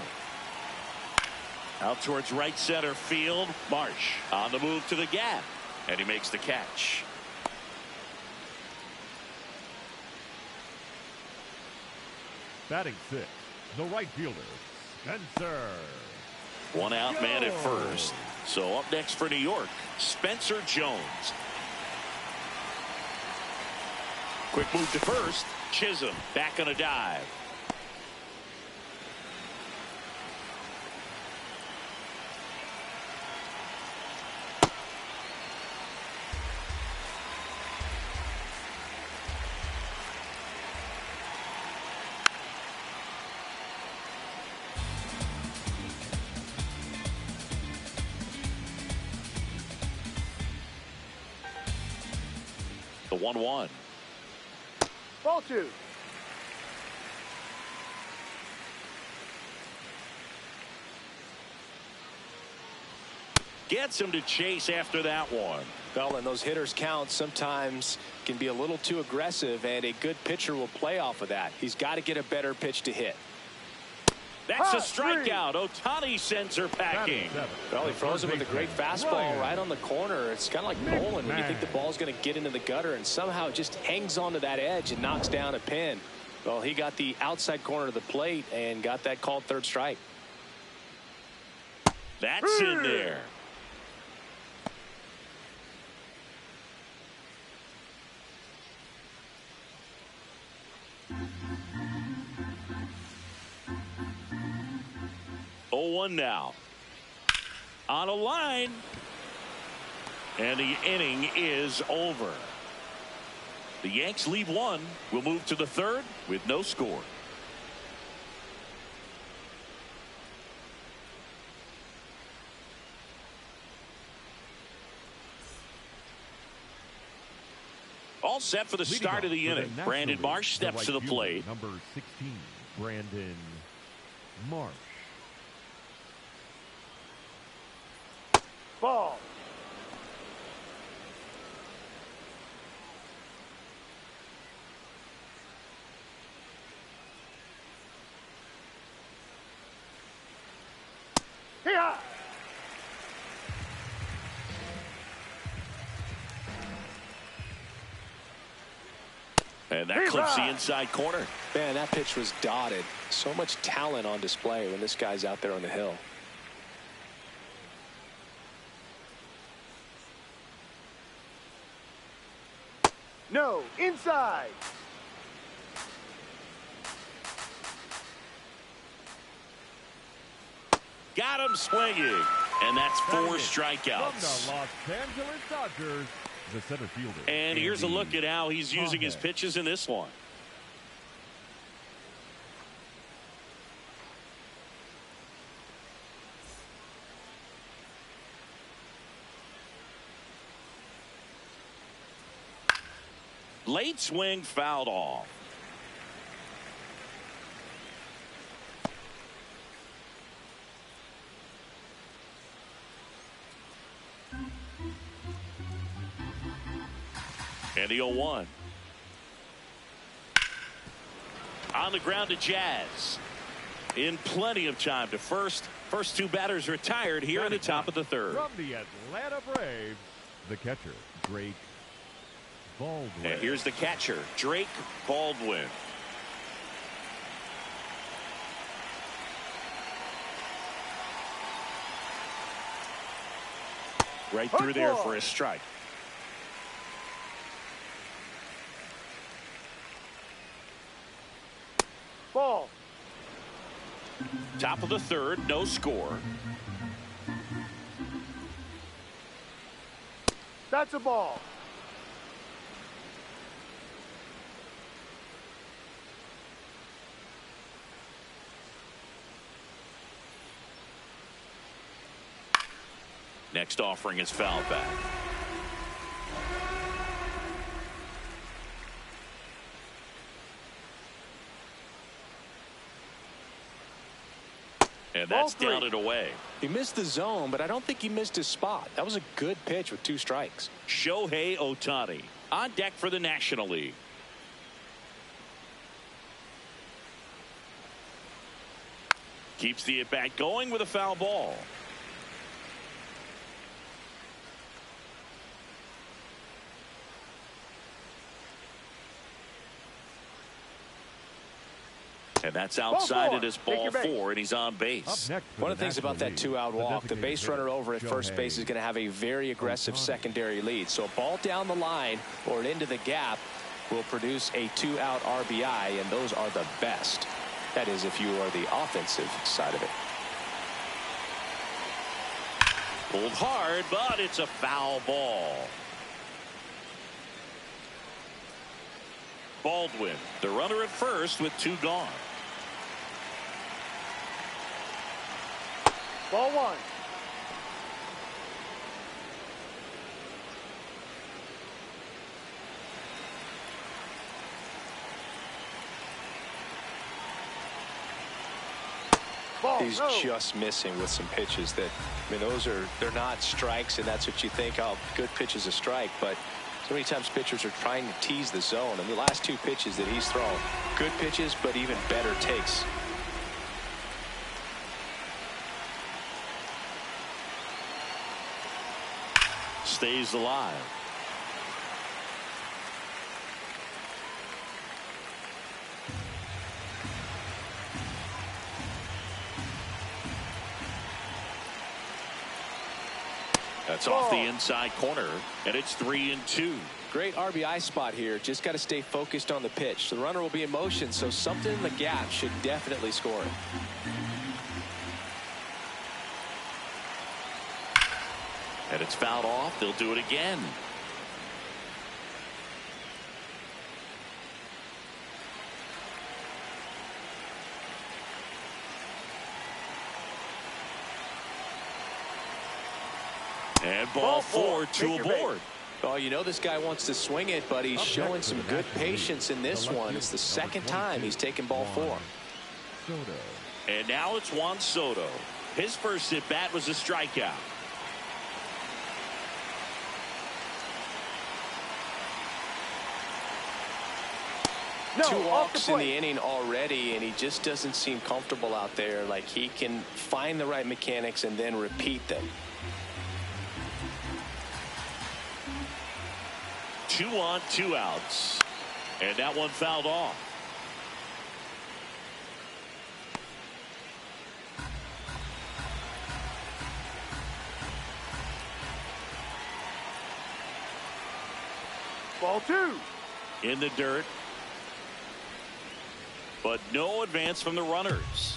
Out towards right center field. Marsh on the move to the gap, and he makes the catch. Batting 6, the right fielder, Spencer. One out, man at first. So up next for New York, Spencer Jones. Quick move to first. Chisholm back on a dive. The 1-1. Ball 2. Gets him to chase after that one. Well, and those hitters count sometimes can be a little too aggressive, and a good pitcher will play off of that. He's got to get a better pitch to hit. That's a strikeout. Ohtani sends her packing. Well, he throws him with a great fastball right on the corner. It's kind of like bowling when you think the ball's going to get into the gutter, and somehow it just hangs onto that edge and knocks down a pin. Well, he got the outside corner of the plate and got that called third strike. That's in there. Oh, 1 now. On a line. And the inning is over. The Yanks leave one. We'll move to the third with no score. All set for the start of the inning. Brandon Marsh steps to the plate. Number 16, Brandon Marsh. Ball. Here. And that clips the inside corner. Man, that pitch was dotted. So much talent on display when this guy's out there on the hill. No, inside. Got him swinging. And that's 4 strikeouts. From the Los Angeles Dodgers, the center fielder. And here's a look at how he's using his pitches in this one. Late swing fouled off. And the 0-1. On the ground to Jazz. In plenty of time to first. First 2 batters retired here in the top of the third. From the Atlanta Braves, the catcher, Drake Baldwin. And here's the catcher, Drake Baldwin. Right through there for a strike. Ball. Top of the third, no score. That's a ball. Next offering is fouled back. And that's down and away. He missed the zone, but I don't think he missed his spot. That was a good pitch with 2 strikes. Shohei Ohtani on deck for the National League. Keeps the at-bat going with a foul ball. And that's outside it is ball 4, and he's on base. One of the things about that 2-out walk, the base runner over at first base is going to have a very aggressive secondary lead. So a ball down the line or into the gap will produce a 2-out RBI, and those are the best. That is, if you are the offensive side of it. Pulled hard, but it's a foul ball. Baldwin, the runner at first with 2 gone. Ball 1. Ball. Ball, He's no. just missing with some pitches that, I mean, they're not strikes, and that's what you think, oh, good pitch is a strike. But so many times pitchers are trying to tease the zone, and the last two pitches that he's thrown, good pitches, but even better takes. Stays alive. That's off the inside corner, and it's 3-2. Great RBI spot here. Just got to stay focused on the pitch. The runner will be in motion, so something in the gap should definitely score it. And it's fouled off. They'll do it again. And ball four, two aboard. Oh, you know this guy wants to swing it, but he's showing some good patience in this one. It's the second time he's taken ball four. And now it's Juan Soto. His first at bat was a strikeout. Two walks in the inning already, and he just doesn't seem comfortable out there. Like he can find the right mechanics and then repeat them. 2 on, 2 outs. And that one fouled off. Ball two. In the dirt. But no advance from the runners.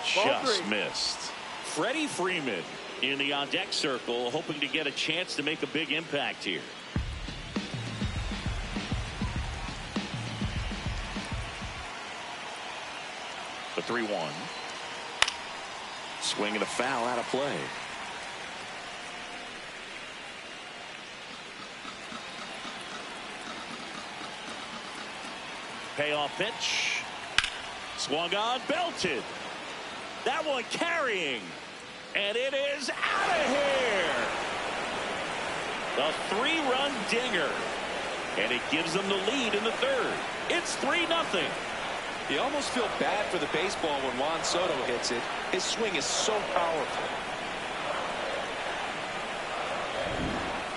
Just missed. Freddie Freeman in the on-deck circle, hoping to get a chance to make a big impact here. The 3-1. Swing and a foul out of play. Payoff pitch. Swung on, belted. That one carrying. And it is out of here. The 3-run dinger. And it gives them the lead in the third. It's 3-0. You almost feel bad for the baseball when Juan Soto hits it. His swing is so powerful.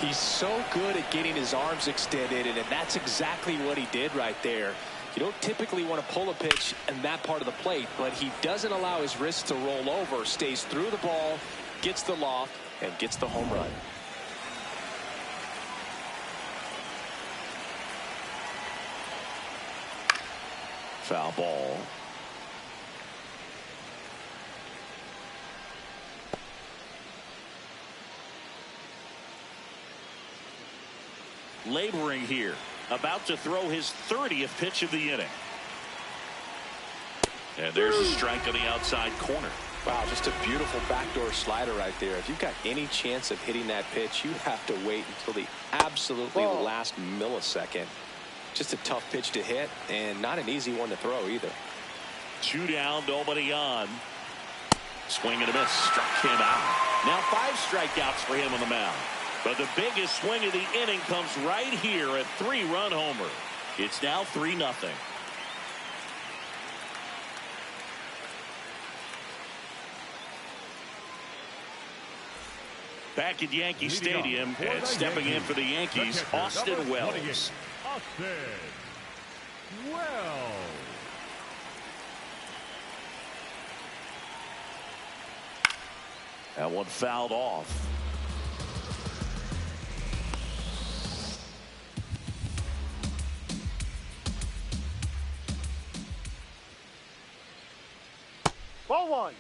He's so good at getting his arms extended, and that's exactly what he did right there. You don't typically want to pull a pitch in that part of the plate, but he doesn't allow his wrist to roll over, stays through the ball, gets the loft, and gets the home run. Foul ball. Laboring here, about to throw his 30th pitch of the inning. And there's a strike on the outside corner. Wow, just a beautiful backdoor slider right there. If you've got any chance of hitting that pitch, you have to wait until the absolutely last millisecond. Just a tough pitch to hit, and not an easy one to throw either. 2 down, nobody on. Swing and a miss, struck him out. Now 5 strikeouts for him on the mound. But the biggest swing of the inning comes right here, a 3-run homer. It's now 3-0. Back at Yankee Stadium, and stepping in for the Yankees, Austin Wells. Austin Wells. That one fouled off. Ball one.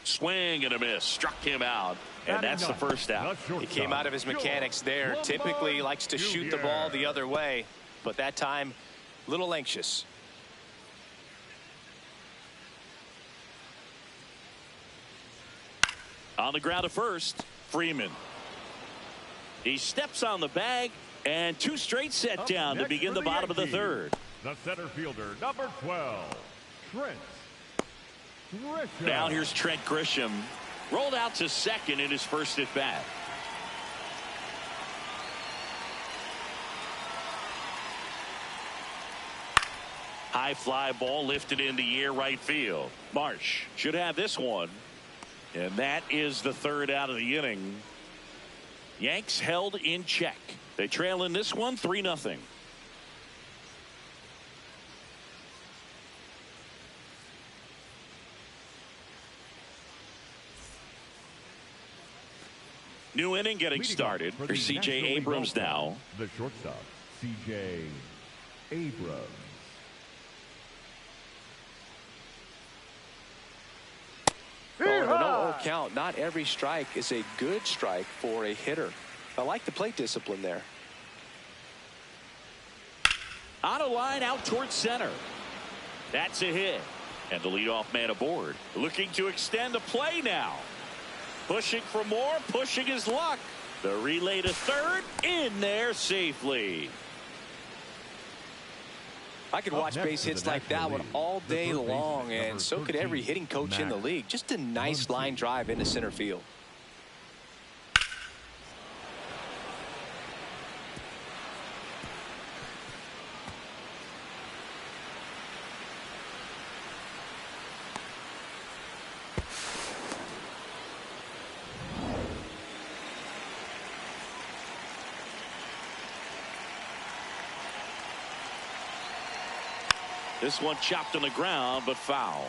Swing and a miss. Struck him out. And that's the first out. He came out of his mechanics there. Typically likes to shoot the ball the other way, but that time a little anxious. On the ground at first, Freeman. He steps on the bag, and 2 straight set down to begin the bottom of the third. The center fielder, number 12, Trent Grisham. Now here's Trent Grisham. Rolled out to second in his first at bat. High fly ball lifted in the air right field. Marsh should have this one. And that is the third out of the inning. Yanks held in check. They trail in this one 3-0. New inning getting started for C.J. Abrams now. The shortstop, C.J. Abrams. Well, in a no count, not every strike is a good strike for a hitter. I like the plate discipline there. On a line out towards center. That's a hit. And the leadoff man aboard. Looking to extend the play now. Pushing for more, pushing his luck. The relay to third, in there safely. I could watch base hits like that one all day long, and so could every hitting coach in the league. Just a nice line drive into center field. This one chopped on the ground, but foul.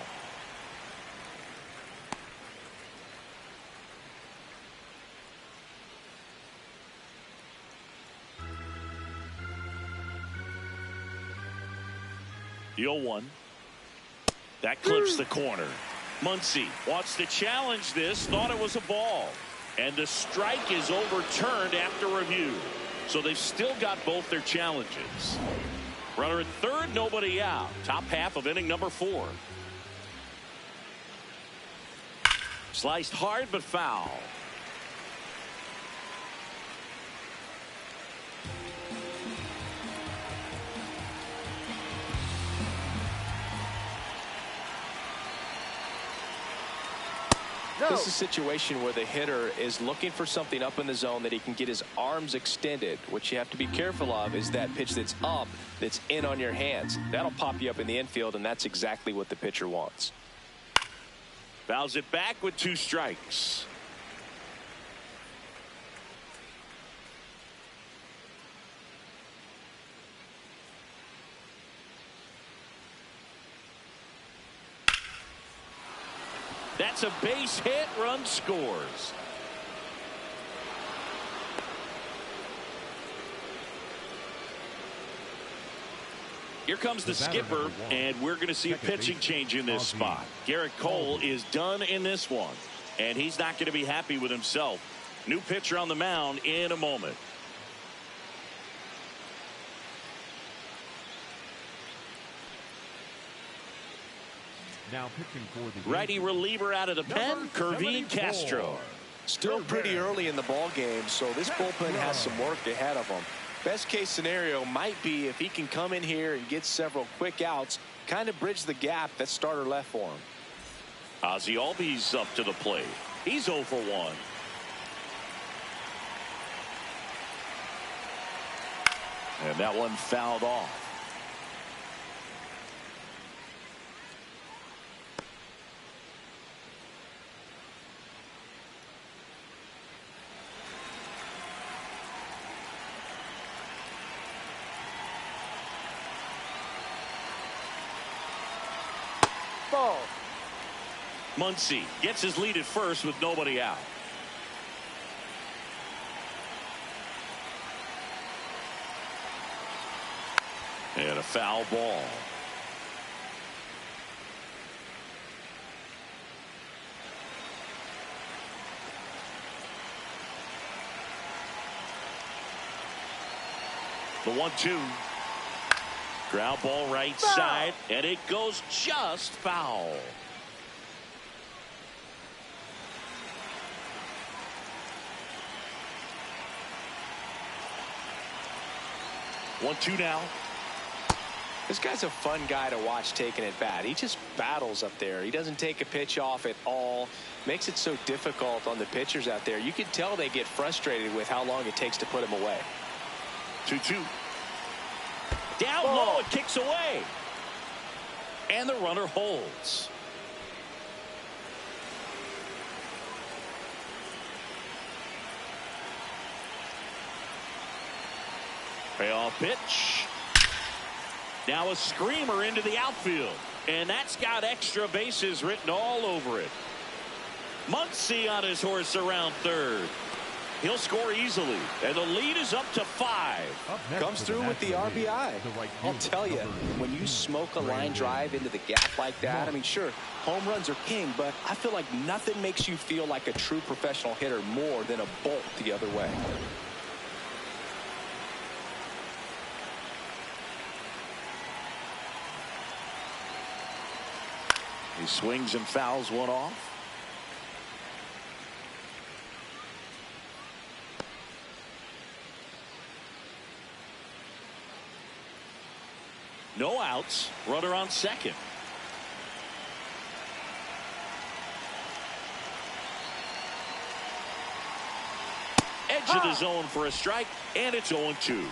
The 0-1. That clips the corner. Muncy wants to challenge this, thought it was a ball. And the strike is overturned after review. So they've still got both their challenges. Runner at third, nobody out. Top half of inning number 4. Sliced hard, but foul. This is a situation where the hitter is looking for something up in the zone that he can get his arms extended. What you have to be careful of is that pitch that's up, that's in on your hands. That'll pop you up in the infield, and that's exactly what the pitcher wants. Fouls it back with 2 strikes. That's a base hit. Run scores. Here comes the skipper, and we're going to see a pitching change in this spot. Garrett Cole is done in this one, and he's not going to be happy with himself. New pitcher on the mound in a moment. Now pitching for the righty reliever out of the pen, Kervin Castro. Still pretty early in the ball game, so this bullpen has some work ahead of them. Best case scenario might be if he can come in here and get several quick outs, kind of bridge the gap that starter left for him. Ozzie Albies up to the plate. He's 0 for 1. And that one fouled off. Ball. Muncy gets his lead at first with nobody out. And a foul ball. The 1-2. Ground ball right side, and it goes just foul. One, two now. This guy's a fun guy to watch taking at bat. He just battles up there. He doesn't take a pitch off at all. Makes it so difficult on the pitchers out there. You can tell they get frustrated with how long it takes to put him away. 2-2. Down low, it kicks away. And the runner holds. Payoff pitch. Now a screamer into the outfield. And that's got extra bases written all over it. Muncy on his horse around third. He'll score easily. And the lead is up to 5. Comes through with the RBI. I'll tell you, when you smoke a line drive into the gap like that, I mean, sure, home runs are king, but I feel like nothing makes you feel like a true professional hitter more than a bolt the other way. He swings and fouls one off. No outs. Runner on second. Edge of the zone for a strike, and it's 0-2.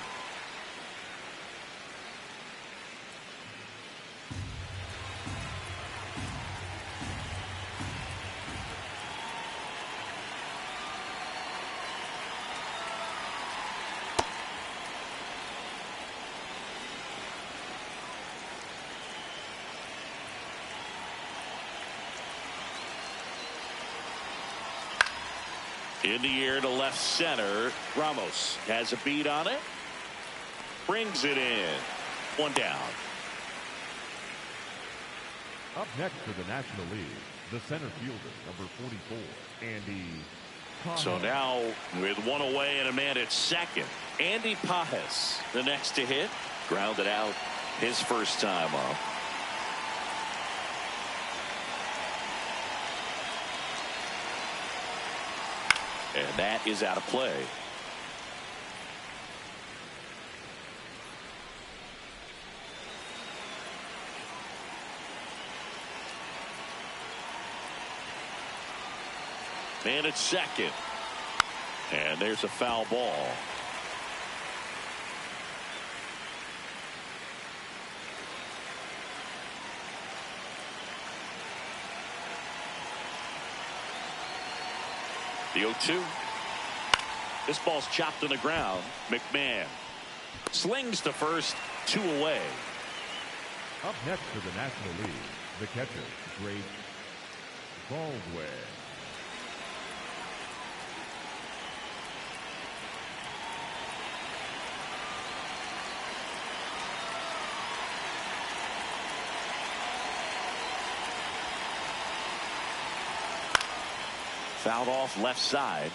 In the air to left center. Ramos has a beat on it. Brings it in. One down. Up next for the National League, the center fielder, number 44, Andy Pajes. So now with one away and a man at second, Andy Pajes, the next to hit. Grounded out his first time up. And that is out of play. Man at second. And there's a foul ball. The 0-2. This ball's chopped on the ground. McMahon slings to first, 2 away. Up next for the National League, the catcher, Drake Baldwin. Fouled off left side.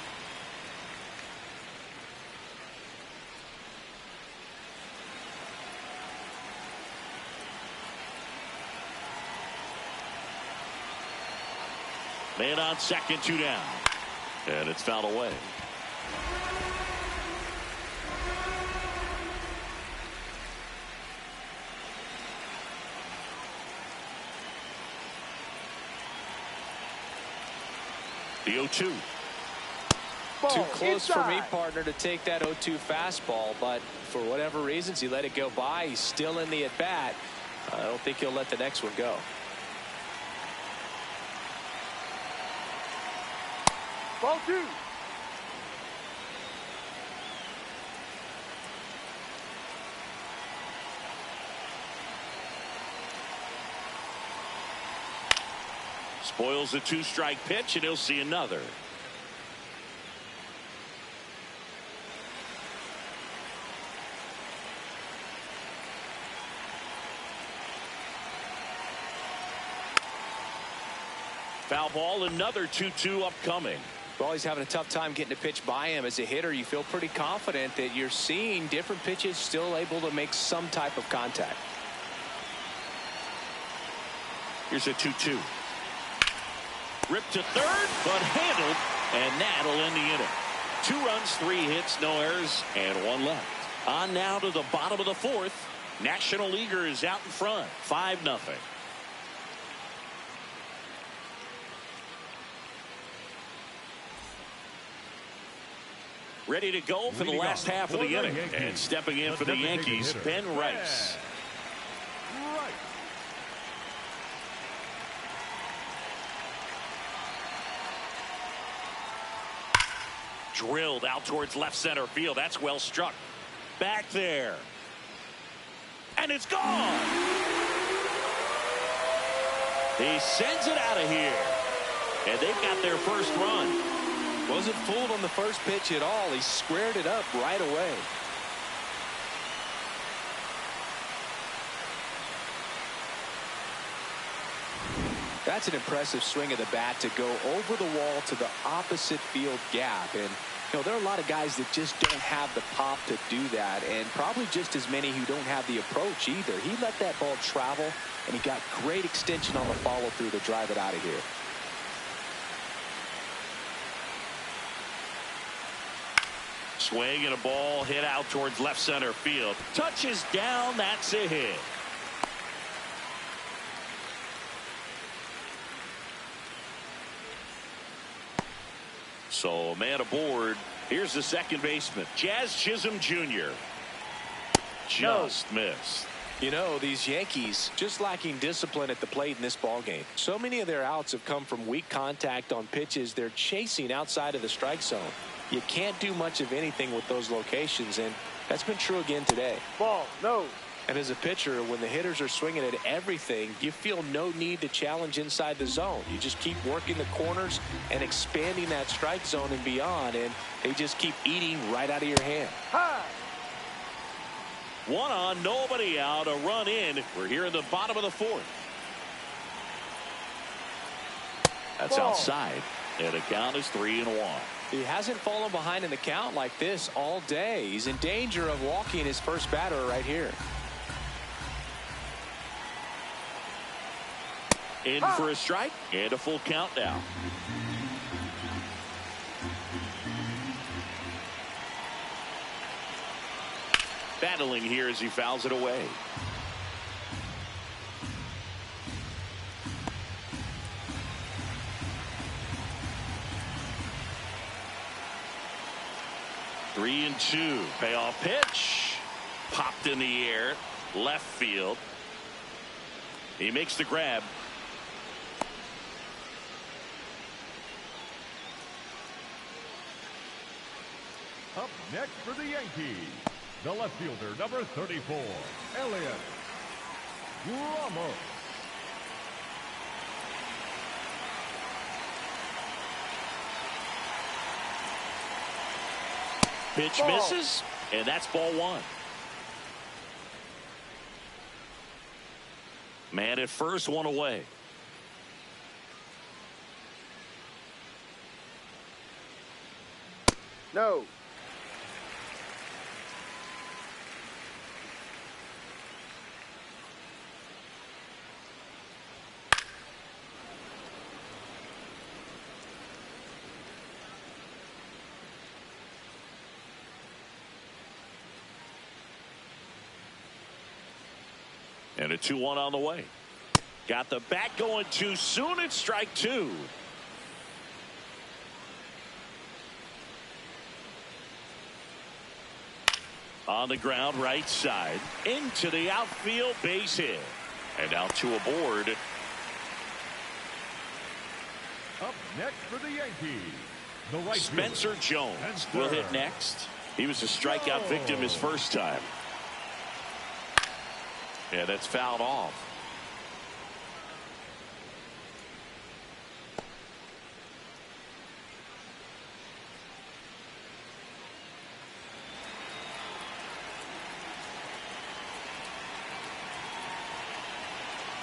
Man on second, 2 down. And it's fouled away. The 0-2. Too close for me, partner, to take that 0-2 fastball, but for whatever reasons he let it go by. He's still in the at bat. I don't think he'll let the next one go. Ball 2. Spoils the 2-strike pitch, and he'll see another. Foul ball, another 2-2 upcoming. Well, he's having a tough time getting a pitch by him. As a hitter, you feel pretty confident that you're seeing different pitches still able to make some type of contact. Here's a 2-2. Ripped to third, but handled, and that'll end the inning. 2 runs, 3 hits, no errors, and 1 left. On now to the bottom of the 4th. National Leaguer is out in front, 5-0. Ready to go for the last half of the inning. And stepping in for the Yankees, Ben Rice. Drilled out towards left center field. That's well struck. Back there. And it's gone. He sends it out of here. And they've got their first run. Wasn't fooled on the first pitch at all. He squared it up right away. That's an impressive swing of the bat to go over the wall to the opposite field gap. And you know, there are a lot of guys that just don't have the pop to do that, and probably just as many who don't have the approach either. He let that ball travel, and he got great extension on the follow through to drive it out of here. Swing and a ball hit out towards left center field. Touches down. That's a hit. So a man aboard. Here's the second baseman, Jazz Chisholm Jr. Just missed. You know, these Yankees just lacking discipline at the plate in this ball game. So many of their outs have come from weak contact on pitches they're chasing outside of the strike zone. You can't do much of anything with those locations, and that's been true again today. Ball, no. And as a pitcher, when the hitters are swinging at everything, you feel no need to challenge inside the zone. You just keep working the corners and expanding that strike zone and beyond, and they just keep eating right out of your hand. High. 1 on, nobody out, a run in. We're here in the bottom of the 4th. That's Ball. outside, and the count is 3-1. He hasn't fallen behind in the count like this all day. He's in danger of walking his first batter right here. In for a strike and a full count now. Battling here as he fouls it away. Three and 2. Payoff pitch. Popped in the air. Left field. He makes the grab. Up next for the Yankees, the left fielder, number 34, Elliott Ramos. Pitch misses, and that's ball 1. Man at first, 1 away. No. And a 2-1 on the way. Got the bat going too soon. It's strike 2. On the ground, right side. Into the outfield, base hit. And now 2 aboard. Up next for the Yankees, the right Spencer fielder, Jones will hit next. He was a strikeout victim his first time. Yeah, that's fouled off.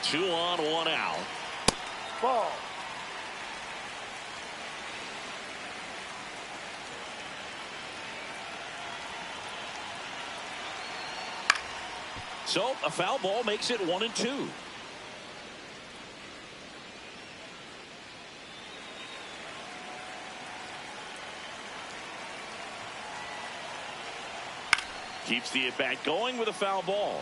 Two on, 1 out. Ball. So a foul ball makes it 1-2. Keeps the at-bat going with a foul ball.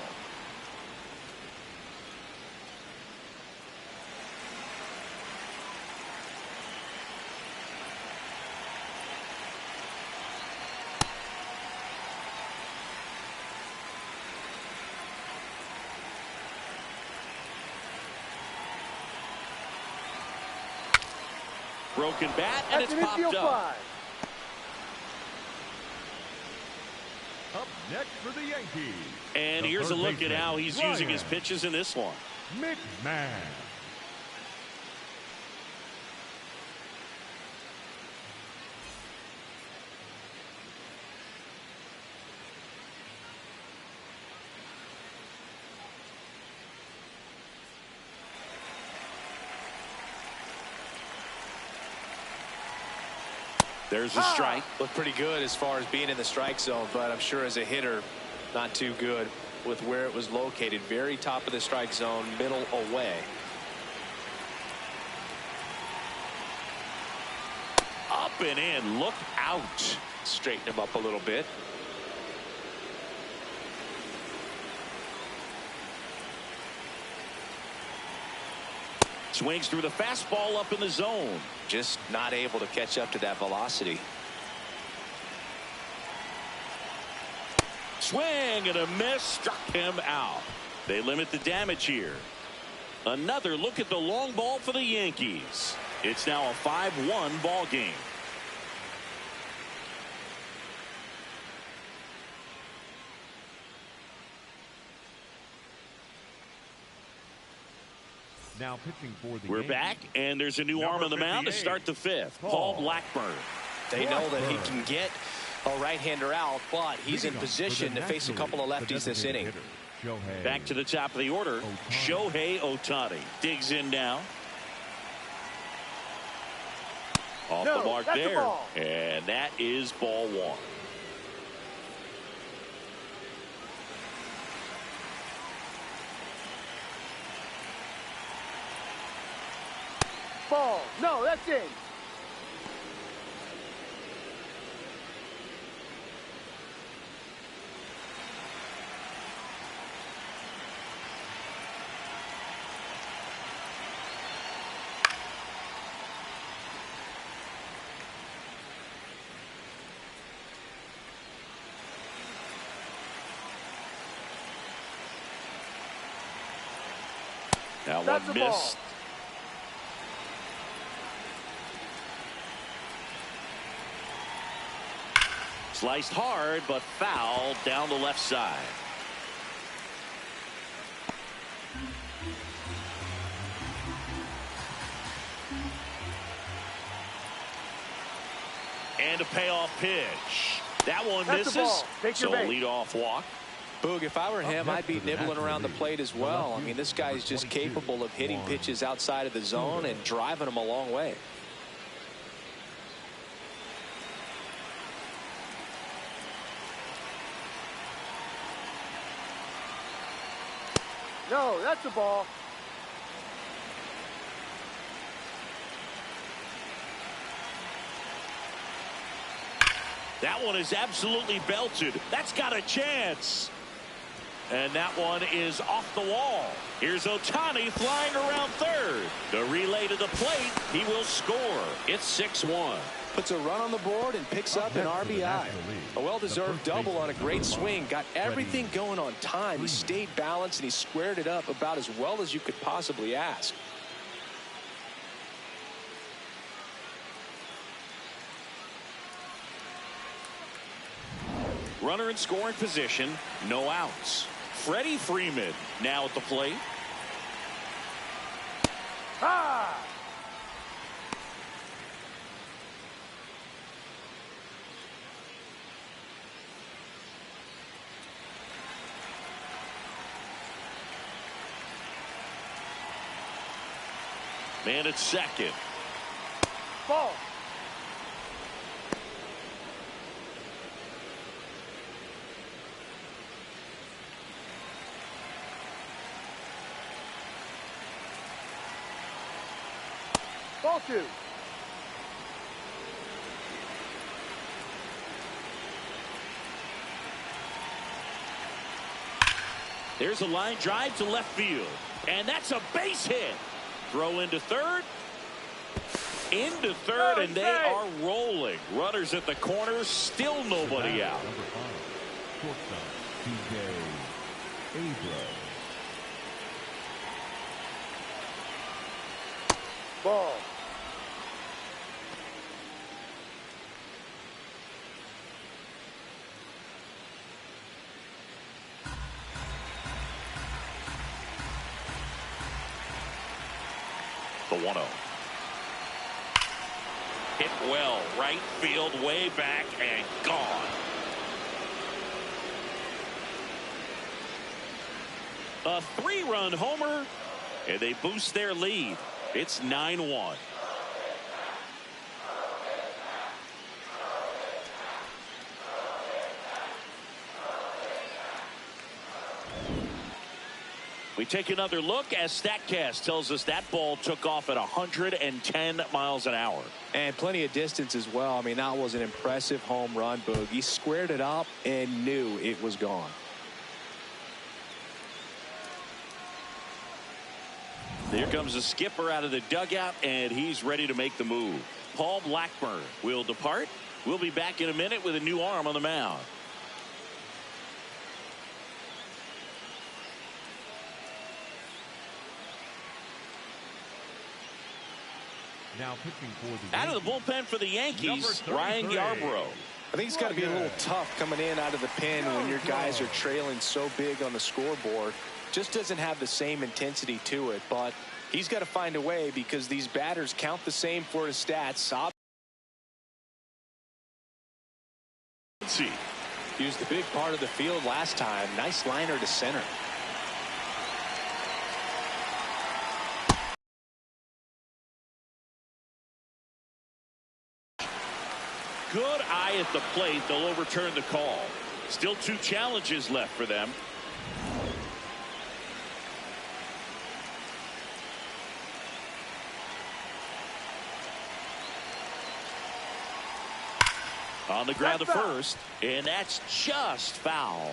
Broken bat, and it's popped up. Up next for the Yankees. And here's a look at how he's using his pitches in this one. McMahon. There's a strike. Looked pretty good as far as being in the strike zone, but I'm sure as a hitter, not too good with where it was located. Very top of the strike zone, middle away. Up and in. Look out. Straighten him up a little bit. Swings through the fastball up in the zone. Just not able to catch up to that velocity. Swing and a miss. Struck him out. They limit the damage here. Another look at the long ball for the Yankees. It's now a 5-1 ball game. Now pitching for the We're Yankees. back, and there's a new arm on the mound to start the fifth. Paul Blackburn. They know that he can get a right-hander out, but he's in position to face a couple of lefties this inning. Back to the top of the order. Shohei Ohtani digs in now. Off the mark there. And that is ball one. Ball. No, that's in. That That's one the missed. ball. Sliced hard, but foul down the left side. And a payoff pitch. That one That's the misses. ball. Take So your a base. leadoff walk. Boog, if I were him, I'd be nibbling around the plate as well. I mean, this guy's just capable of hitting pitches outside of the zone and driving them a long way. No, that's the ball. That one is absolutely belted. That's got a chance. And that one is off the wall. Here's Ohtani flying around third. The relay to the plate. He will score. It's 6-1. Puts a run on the board and picks up an RBI. A well-deserved double on a great swing. Got everything going on time. He stayed balanced and he squared it up about as well as you could possibly ask. Runner in scoring position. No outs. Freddie Freeman now at the plate. Ah! Man at second. Ball. Ball 2. There's a line drive to left field. And that's a base hit. Throw into third. Into third, and they are rolling. Runners at the corners, still nobody out. Number 5, shortstop, TJ Abrams. Ball. The 1-0. Hit well, right field, way back, and gone. A 3-run homer, and they boost their lead. It's 9-1. We take another look as StatCast tells us that ball took off at 110 miles an hour. And plenty of distance as well. I mean, that was an impressive home run, Boog. He squared it up and knew it was gone. Here comes the skipper out of the dugout, and he's ready to make the move. Paul Blackburn will depart. We'll be back in a minute with a new arm on the mound. Now pitching for the out of the bullpen for the Yankees, Ryan Yarbrough. I think it's got to be a little tough coming in out of the pen when your guys are trailing so big on the scoreboard. Just doesn't have the same intensity to it, but he's got to find a way because these batters count the same for his stats. He used the big part of the field last time. Nice liner to center. Good eye at the plate. They'll overturn the call. Still 2 challenges left for them. On the ground to first, and that's just foul.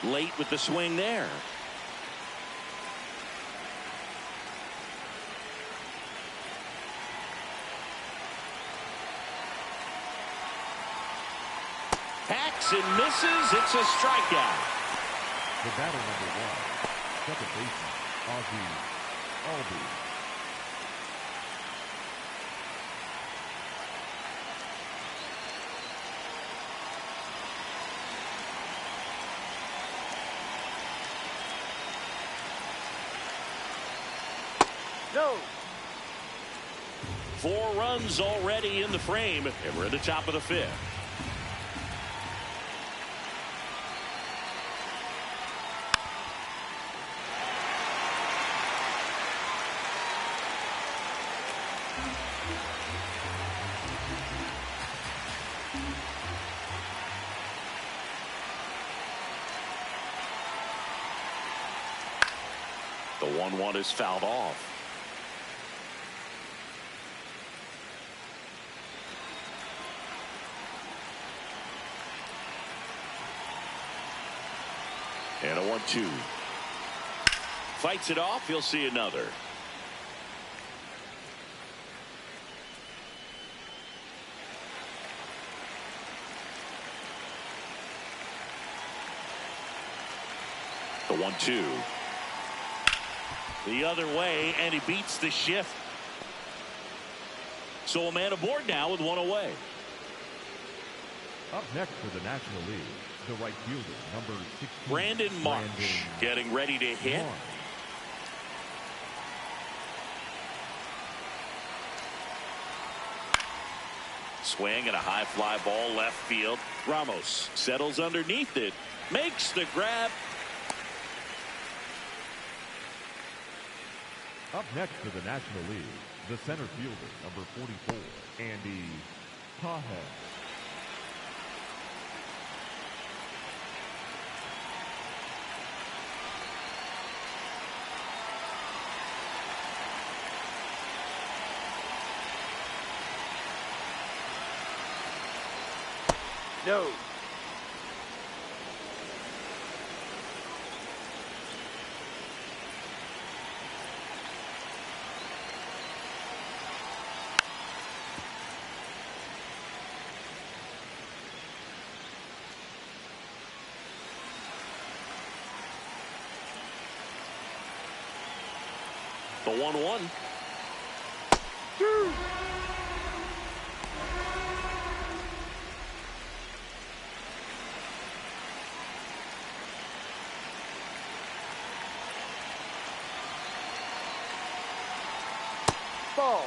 Late with the swing there. Hacks and misses. It's a strikeout. The batter number 1, second baseman, Ozzie Albies. No. 4 runs already in the frame, and we're at the top of the 5th. The 1-1 is fouled off. And a 1-2. Fights it off. He'll see another. The 1-2. The other way, and he beats the shift. So a man aboard now with 1 away. Up next for the National League, the right fielder, number 16. Brandon Marsh getting ready to hit. Swing and a high fly ball left field. Ramos settles underneath it, makes the grab. Up next for the National League, the center fielder, number 44, Andy Pajes. No. The 1-1. Ball.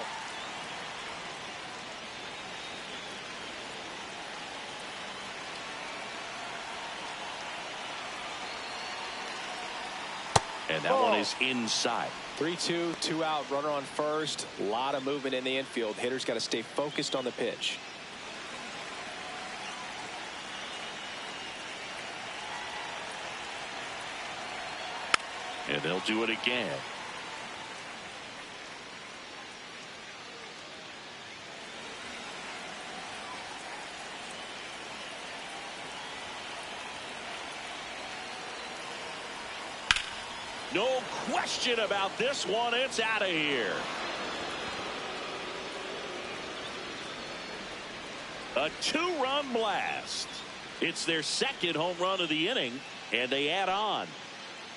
And that one is inside. 3-2, 2 out, runner on first. A lot of movement in the infield. Hitter's got to stay focused on the pitch. And they'll do it again. No question about this one. It's out of here. A 2-run blast. It's their second home run of the inning, and they add on.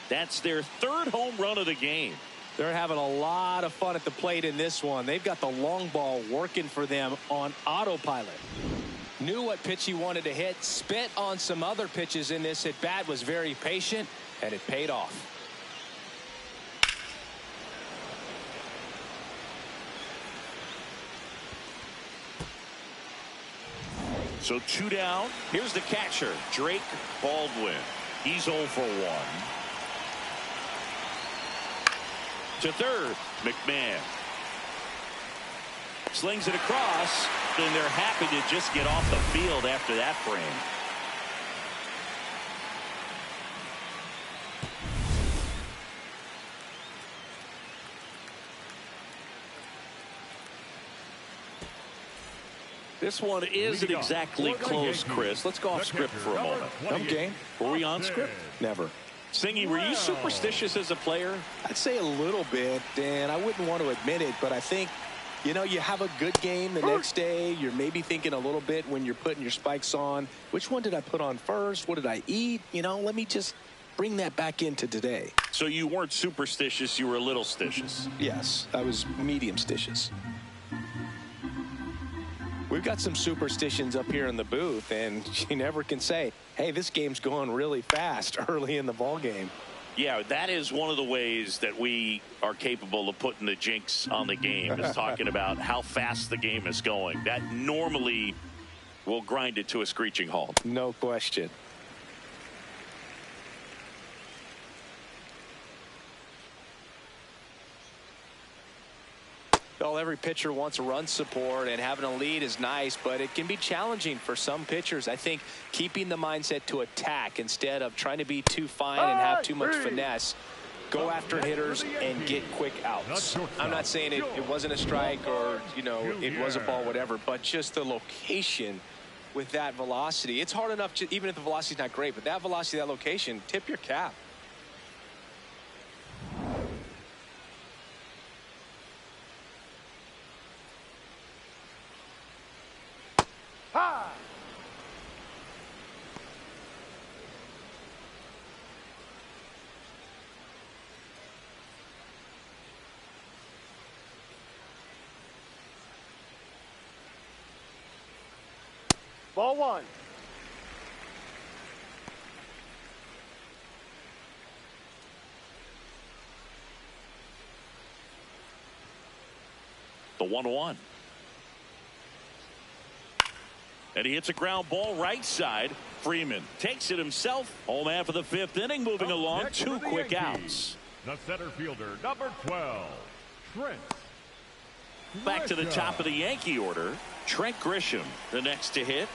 That's their third home run of the game. They're having a lot of fun at the plate in this one. They've got the long ball working for them on autopilot. Knew what pitch he wanted to hit, spit on some other pitches in this at bat, was very patient, and it paid off. So 2 down. Here's the catcher, Drake Baldwin. He's 0 for 1. To third, McMahon. Slings it across, and they're happy to just get off the field after that frame. This one isn't exactly close, Chris. Let's go off script for a moment. I'm game. Were we on script? Never. Singy, were you superstitious as a player? I'd say a little bit, and I wouldn't want to admit it, but I think, you know, you have a good game the next day. You're maybe thinking a little bit when you're putting your spikes on. Which one did I put on first? What did I eat? You know, let me just bring that back into today. So you weren't superstitious, you were a little stitious. Yes, I was medium stitious. We've got some superstitions up here in the booth, and you never can say, hey, this game's going really fast early in the ball game. Yeah, that is one of the ways that we are capable of putting the jinx on the game, is talking about how fast the game is going. That normally will grind it to a screeching halt. No question. Well, every pitcher wants run support, and having a lead is nice, but it can be challenging for some pitchers. I think keeping the mindset to attack instead of trying to be too fine and have too much finesse, go after hitters and get quick outs. I'm not saying it wasn't a strike or, you know, it was a ball, whatever, but just the location with that velocity. It's hard enough, to, even if the velocity's not great, but that velocity, that location, tip your cap. Ha! Ball 1. The 1-1. And he hits a ground ball right side. Freeman takes it himself. Home half of the 5th inning, moving along. 2 quick outs. The center fielder, number 12, Trent. Back to the top of the Yankee order. Trent Grisham, the next to hit.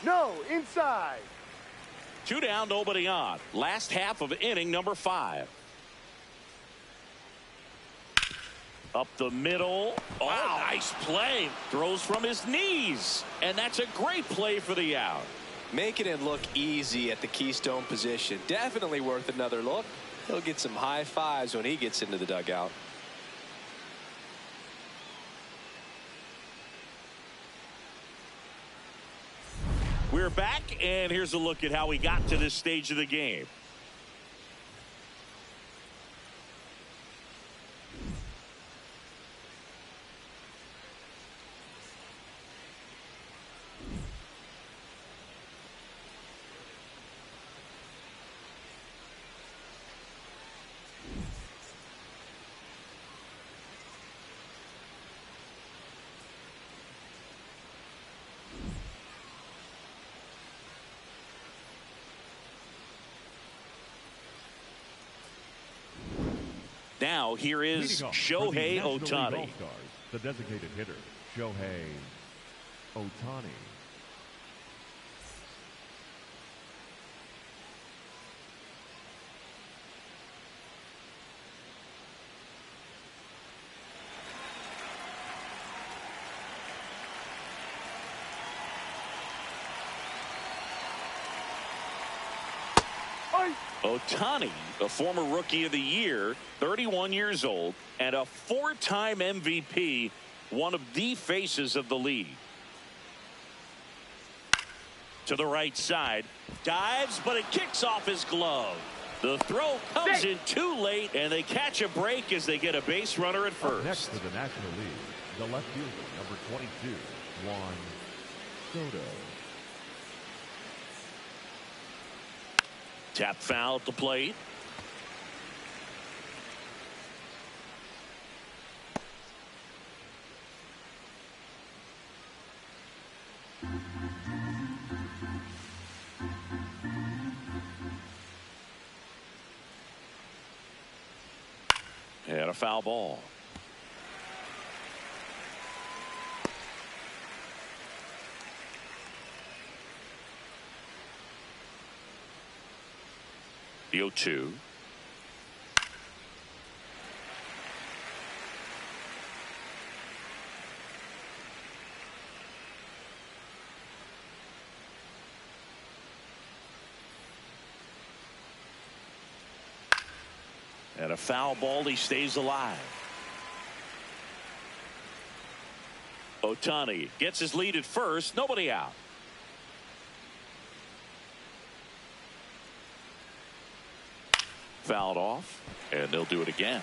No, inside. Two down, nobody on. Last half of inning number 5. Up the middle. Oh, nice play. Throws from his knees. And that's a great play for the out. Making it look easy at the keystone position. Definitely worth another look. He'll get some high fives when he gets into the dugout. We're back, and here's a look at how we got to this stage of the game. Now, here is Shohei Ohtani. The designated hitter, Shohei Ohtani. Ohtani, a former Rookie of the Year, 31 years old, and a 4-time MVP, one of the faces of the league. To the right side, dives, but it kicks off his glove. The throw comes in too late, and they catch a break as they get a base runner at first. Next to the National League, the left fielder, number 22, Juan Soto. Tap foul at the plate. And a foul ball. The 0-2. And a foul ball. He stays alive. Ohtani gets his lead at first. Nobody out. Fouled off, and they'll do it again.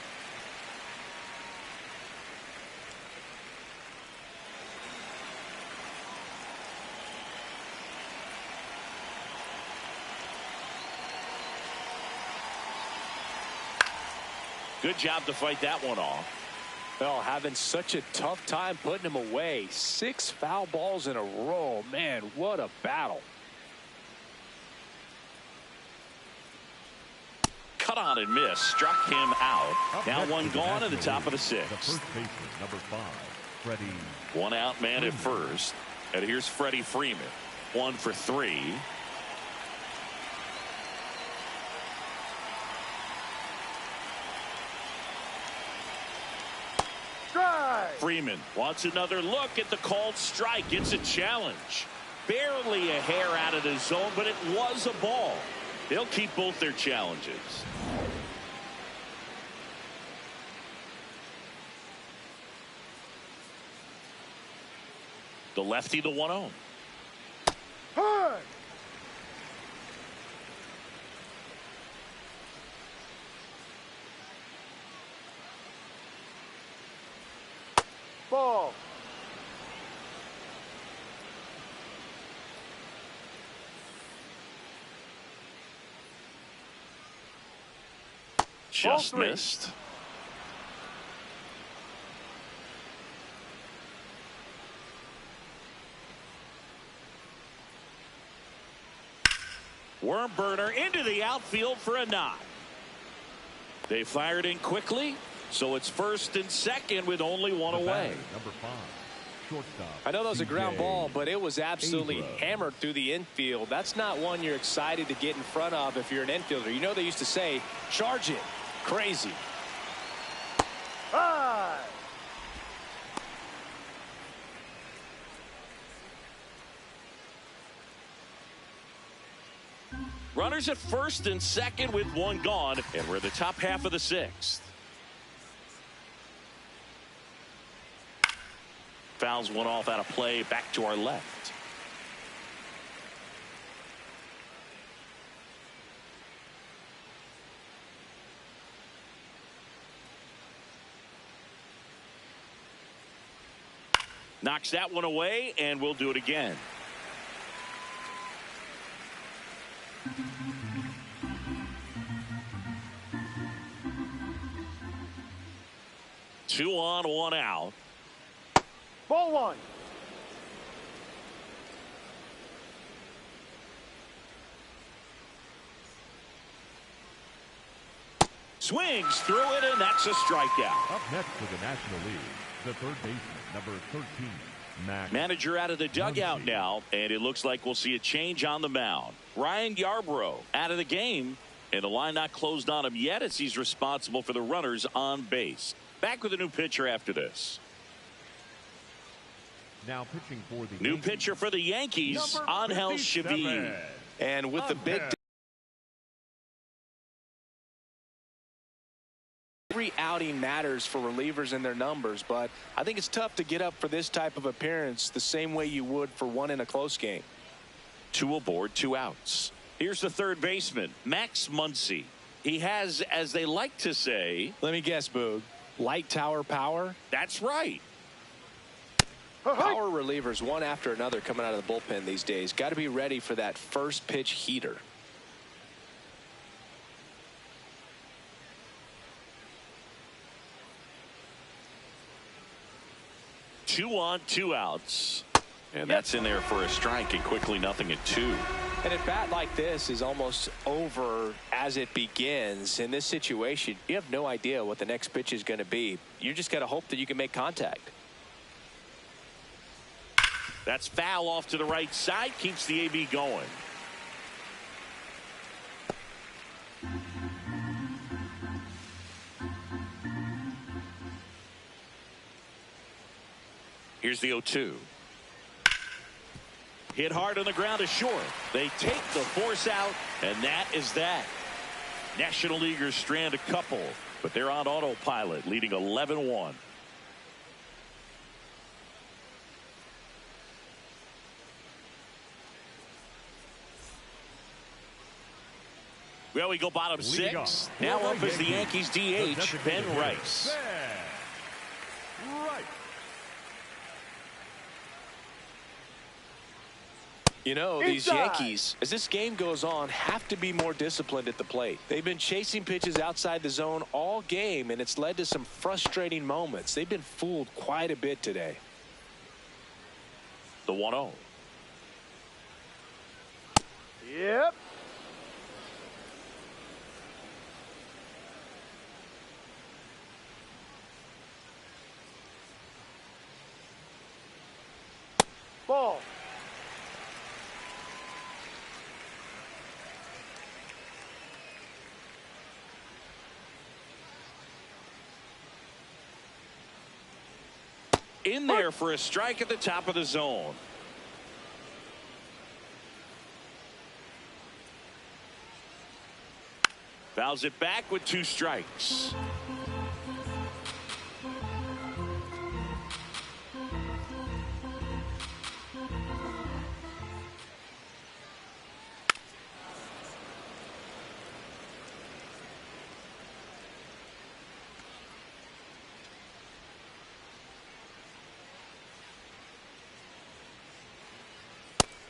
Good job to fight that one off. Well, having such a tough time putting him away. 6 foul balls in a row. Man, what a battle. Cut on and miss. Struck him out. Now one gone at the top of the 6th. The first baseman, number 5, Freddie. One out man at first. And here's Freddie Freeman. 1 for 3. Freeman wants another look at the called strike. It's a challenge. Barely a hair out of the zone, but it was a ball. They'll keep both their challenges. The lefty, the 1-0. Hard. Ball. Just missed. Worm burner into the outfield for a knock. They fired in quickly, so it's first and second with only one away. Number 5, shortstop. I know that was a ground ball, but it was absolutely Abrams. hammered through the infield. That's not one you're excited to get in front of if you're an infielder. You know they used to say, charge it. Crazy. High. Runners at first and second with one gone, and we're in the top half of the sixth. Fouls one off out of play, back to our left. Knocks that one away, and we'll do it again. Two on, one out. Ball one. Swings through it, and that's a strikeout. Up next for the National League, the third baseman, number 13, Max. Manager out of the dugout now, and it looks like we'll see a change on the mound. Ryan Yarbrough out of the game, and the line not closed on him yet as he's responsible for the runners on base. Back with a new pitcher after this. Now pitching for the New Yankees, pitcher for the Yankees, number Angel 57. Chavez. And with the big every outing matters for relievers and their numbers, but I think it's tough to get up for this type of appearance the same way you would for one in a close game. Two aboard, two outs. Here's the third baseman, Max Muncy. He has, as they like to say, Let me guess, Boog. Light tower power? that's right. Power relievers one after another coming out of the bullpen these days. Got to be ready for that first pitch heater. Two on, two outs. And that's in there for a strike, and quickly 0-2. And a bat like this is almost over as it begins. In this situation, you have no idea what the next pitch is going to be. You just got to hope that you can make contact. That's foul off to the right side, keeps the AB going. Here's the 0-2. Hit hard on the ground to short. They take the force out, and that is that. National Leaguers strand a couple, but they're on autopilot, leading 11-1. Well, we go bottom six. Now up is the Yankees DH, Ben Rice. You know, these Yankees, as this game goes on, have to be more disciplined at the plate. They've been chasing pitches outside the zone all game, and it's led to some frustrating moments. They've been fooled quite a bit today. The 1-0. Yep. Ball. In there for a strike at the top of the zone. Fouls it back with 2 strikes.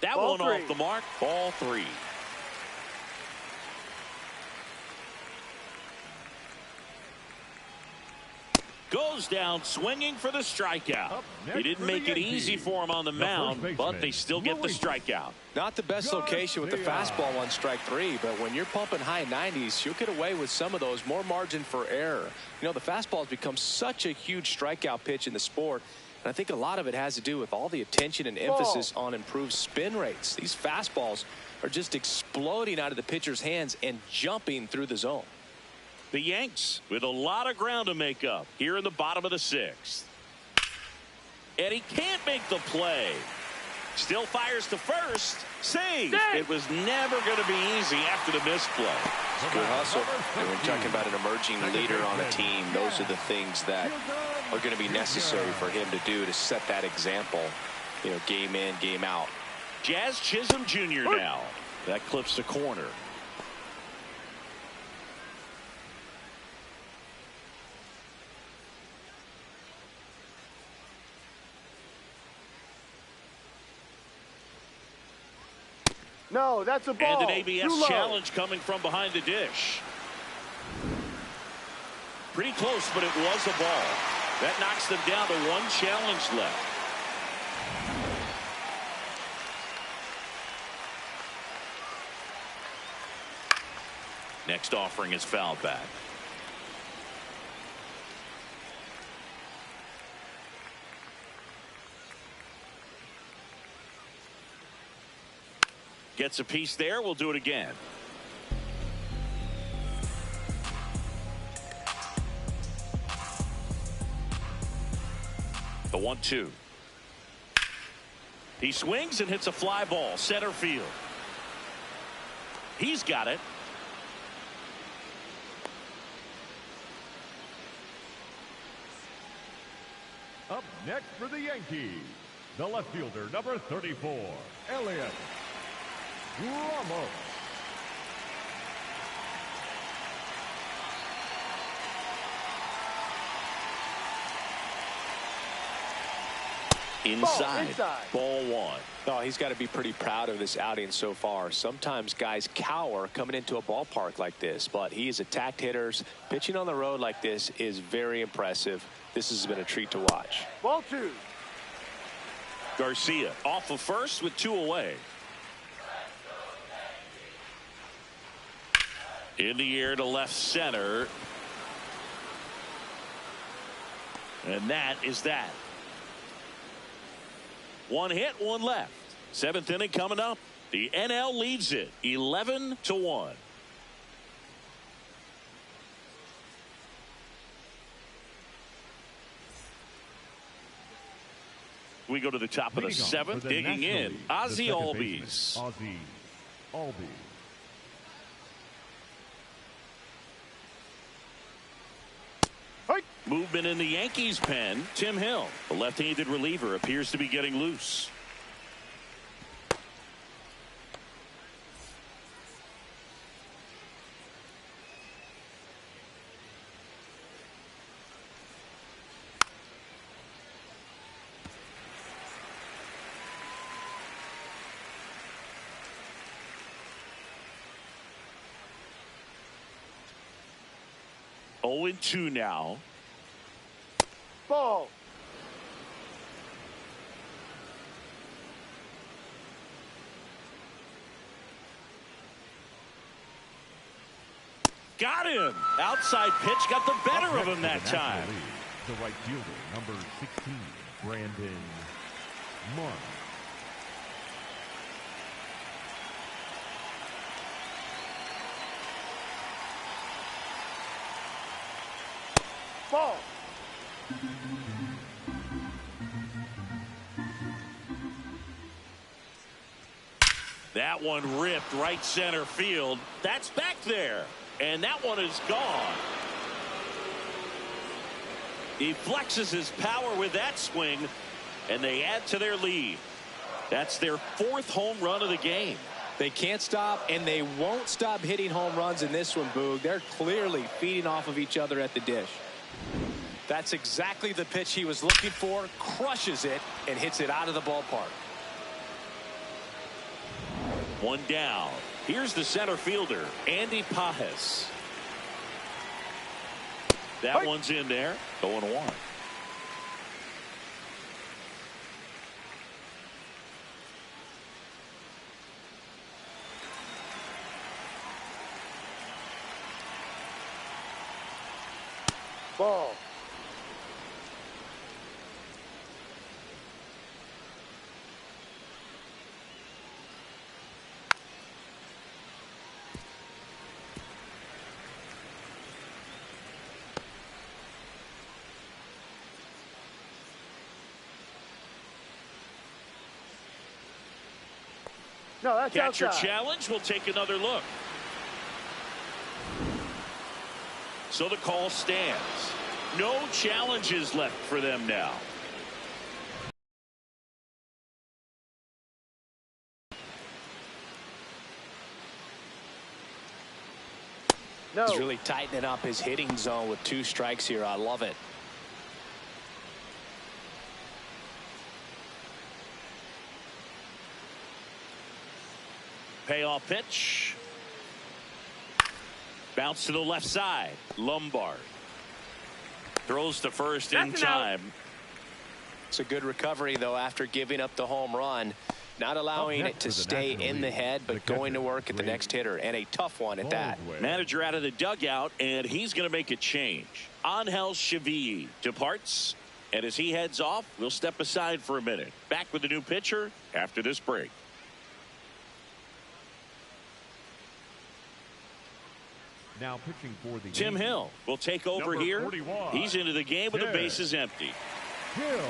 That one off the mark. Ball 3. Goes down swinging for the strikeout. He didn't make it easy for him on the mound, but they still get the strikeout. Not the best location with the fastball on strike 3, but when you're pumping high 90s, you'll get away with some of those. More margin for error. You know, the fastball has become such a huge strikeout pitch in the sport. And I think a lot of it has to do with all the attention and emphasis on improved spin rates. These fastballs are just exploding out of the pitcher's hands and jumping through the zone. The Yanks with a lot of ground to make up here in the bottom of the 6th. And he can't make the play. Still fires to first. Save. It was never going to be easy after the misplay. Good hustle. And when you're talking about an emerging leader on a team, those are the things that are going to be necessary for him to do to set that example, you know, game in, game out. Jazz Chisholm Jr. now. That clips the corner. No, that's a ball. And an ABS challenge coming from behind the dish. Pretty close, but it was a ball. That knocks them down to 1 challenge left. Next offering is foul back. Gets a piece there. We'll do it again. The 1-2. He swings and hits a fly ball. Center field. He's got it. Up next for the Yankees, the left fielder, number 34, Elliot Ramos. Inside. Ball 1. Oh, he's got to be pretty proud of this outing so far. Sometimes guys cower coming into a ballpark like this, but he has attacked hitters. Pitching on the road like this is very impressive. This has been a treat to watch. Ball 2. Garcia off of first with 2 away. In the air to left center. And that is that. 1 hit, 1 left. 7th inning coming up. The NL leads it 11-1. We go to the top of the 7th. Digging in, Ozzie Albies. Ozzie Albies. Movement in the Yankees pen. Tim Hill, the left-handed reliever, appears to be getting loose. Oh, 2 now. Ball. Got him. Outside pitch got the better of him that time. The right fielder, number 16, Brandon Mark. Ball. That one ripped right center field. That's back there. And that one is gone. He flexes his power with that swing, and they add to their lead. That's their 4th home run of the game. They can't stop, and they won't stop hitting home runs in this one, Boog. They're clearly feeding off of each other at the dish. That's exactly the pitch he was looking for. Crushes it and hits it out of the ballpark. 1 down. Here's the center fielder, Andy Pajes. That one's in there. 0-1. Ball. No, that's Catcher outside. challenge. We'll take another look. So the call stands. No challenges left for them now. No. He's really tightening up his hitting zone with 2 strikes here. I love it. Payoff pitch. Bounce to the left side. Lombard throws to first in time. It's a good recovery, though, after giving up the home run. Not allowing it to stay in the head, but going to work at the next hitter, and a tough one at that. Manager out of the dugout, and he's going to make a change. Angel Chevy departs, and as he heads off, we'll step aside for a minute. Back with the new pitcher after this break. Now pitching for the Tim Yankees, Hill will take over number here. 41, He's into the game with the bases empty. Hill.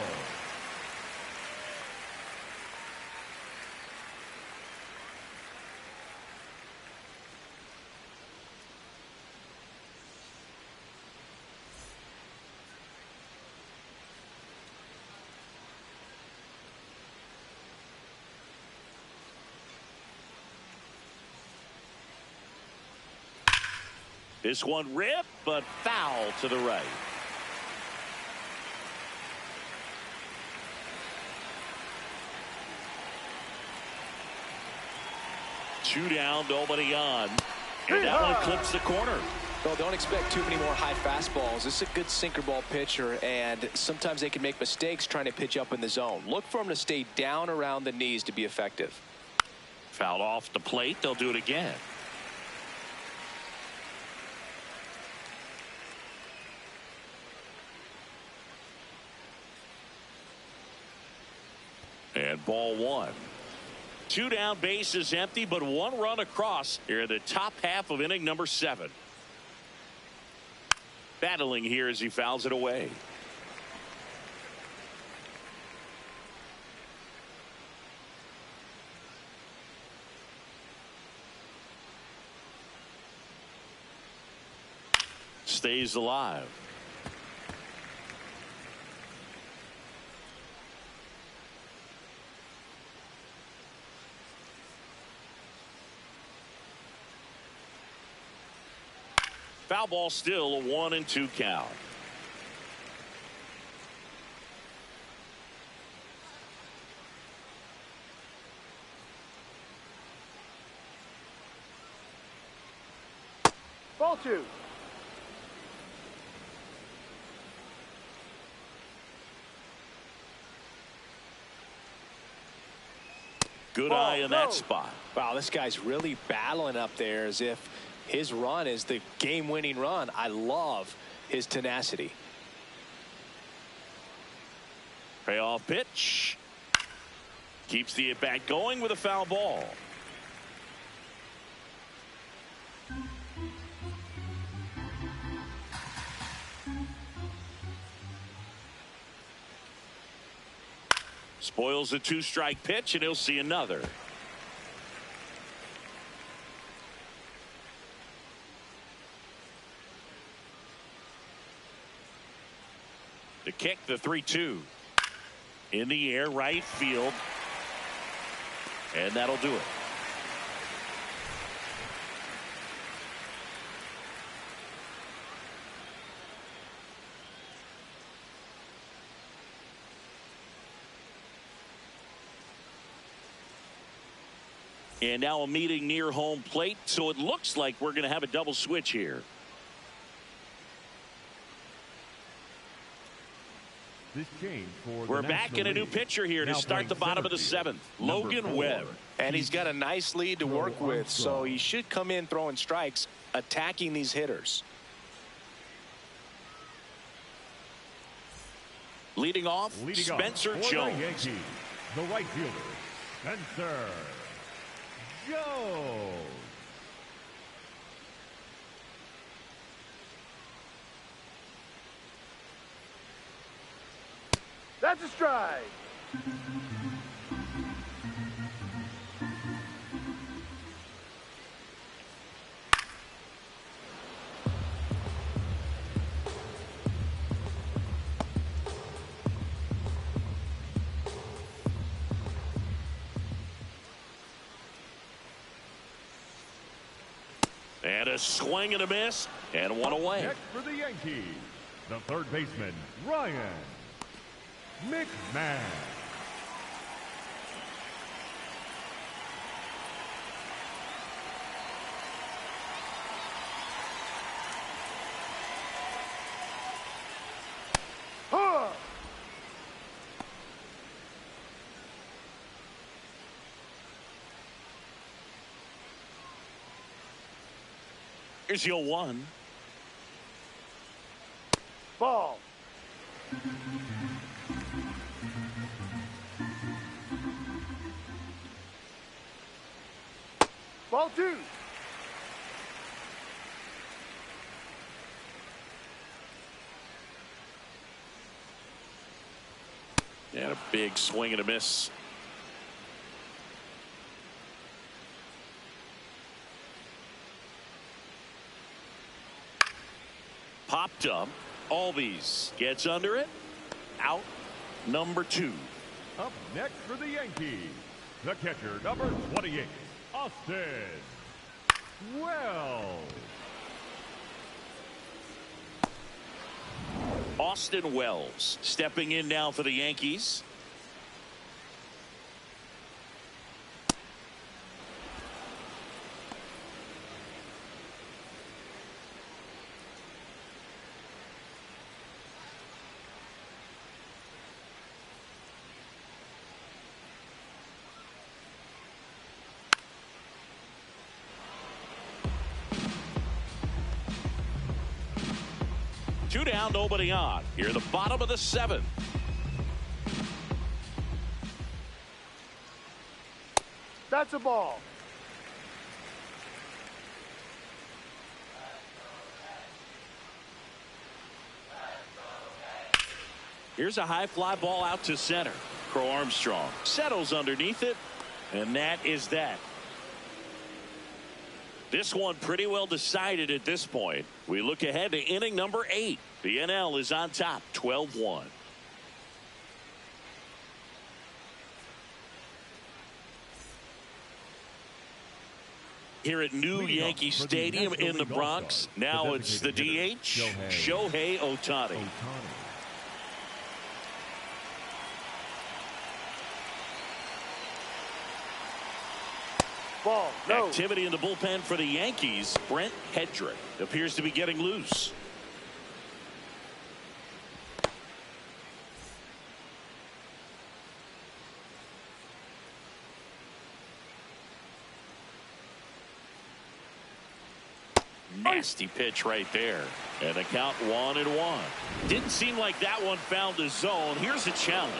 This one ripped, but foul to the right. Two down, nobody on. And that one clips the corner. Well, don't expect too many more high fastballs. This is a good sinker ball pitcher, and sometimes they can make mistakes trying to pitch up in the zone. Look for him to stay down around the knees to be effective. Fouled off the plate. They'll do it again. And ball one. Two down, bases empty, but 1 run across here in the top half of inning number 7. Battling here as he fouls it away. Stays alive. Foul ball, still a 1-2 count. Ball 2. Good eye in that spot. Wow, this guy's really battling up there as if his run is the game-winning run. I love his tenacity. Payoff pitch. Keeps the at-bat going with a foul ball. Spoils a 2-strike pitch, and he'll see another. The kick, the 3-2. In the air, right field. And that'll do it. And now a meeting near home plate, so it looks like we're going to have a double switch here. This change for We're the back in National a new League. pitcher here to Now start the playing bottom of the center field, 7th. Logan number 4, Webb. And he's got a nice lead to work with, so he should come in throwing strikes, attacking these hitters. Leading off, Spencer for Jones. the Yankees, the right fielder, Spencer Jones. That's a strike. And a swing and a miss, and one away. Next for the Yankees, the third baseman, Ryan McMahon. Here's your 1. Ball. Ball 2. And a big swing and a miss. Popped up. Albies gets under it. Out. Number 2. Up next for the Yankees, the catcher, number 28, Austin Wells. Austin Wells stepping in now for the Yankees. Two down, nobody on. Here in the bottom of the 7th. That's a ball. Here's a high fly ball out to center. Crow Armstrong settles underneath it, and that is that. This one pretty well decided at this point. We look ahead to inning number 8. The NL is on top, 12-1. Here at New Yankee Stadium in the Bronx, now it's the DH, Shohei Ohtani. Ball. No. Activity in the bullpen for the Yankees. Brent Hedrick appears to be getting loose. Nasty pitch right there. And the count 1-1. Didn't seem like that one found the zone. Here's a challenge.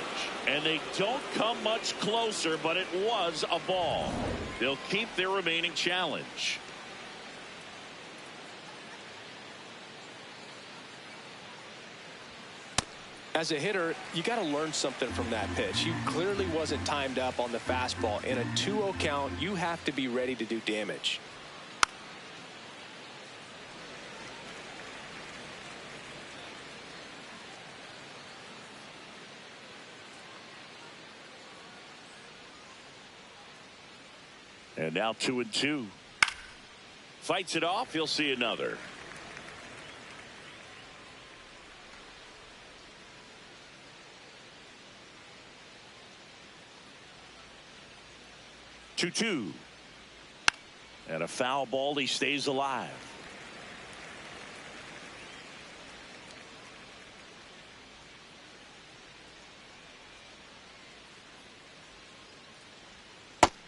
And they don't come much closer, but it was a ball. They'll keep their remaining challenge. As a hitter, you got to learn something from that pitch. He clearly wasn't timed up on the fastball. In a 2-0 count, you have to be ready to do damage. And now 2-2. Fights it off. He'll see another. Two. And a foul ball. He stays alive.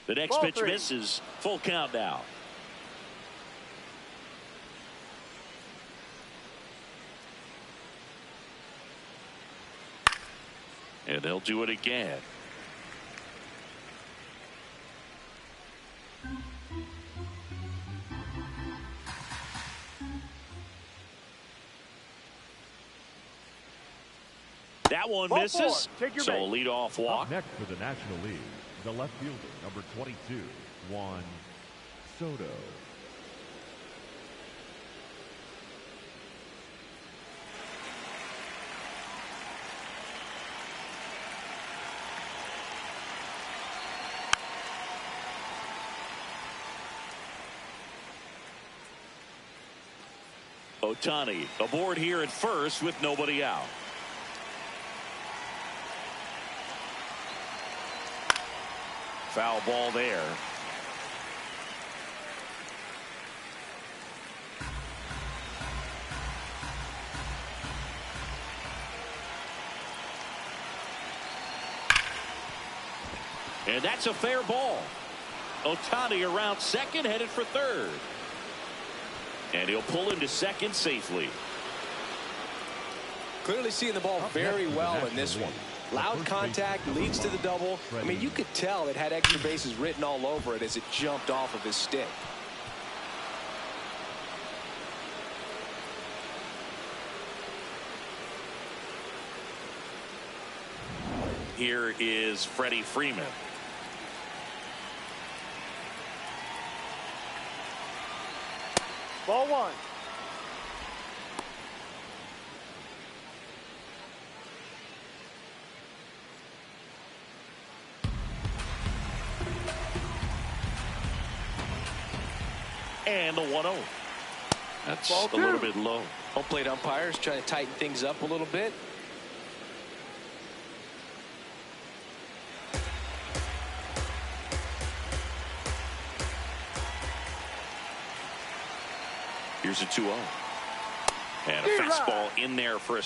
The next Ball pitch 3. misses. Full count now. And they'll do it again. That one Ball misses. 4. Take your So a base. leadoff walk. Up next for the National League, the left fielder, number 22, Juan Soto. Ohtani aboard here at first with nobody out. Foul ball there. And that's a fair ball. Ohtani around second, headed for third. And he'll pull into second safely. Clearly seeing the ball very well in this one. Loud contact leads to the double. I mean, you could tell it had extra bases written all over it as it jumped off of his stick. Here is Freddie Freeman. Ball one. And the 1-0. That's Ball a little two. bit low. Home plate umpires trying to tighten things up a little bit. Here's a 2-0. And a fastball in there for a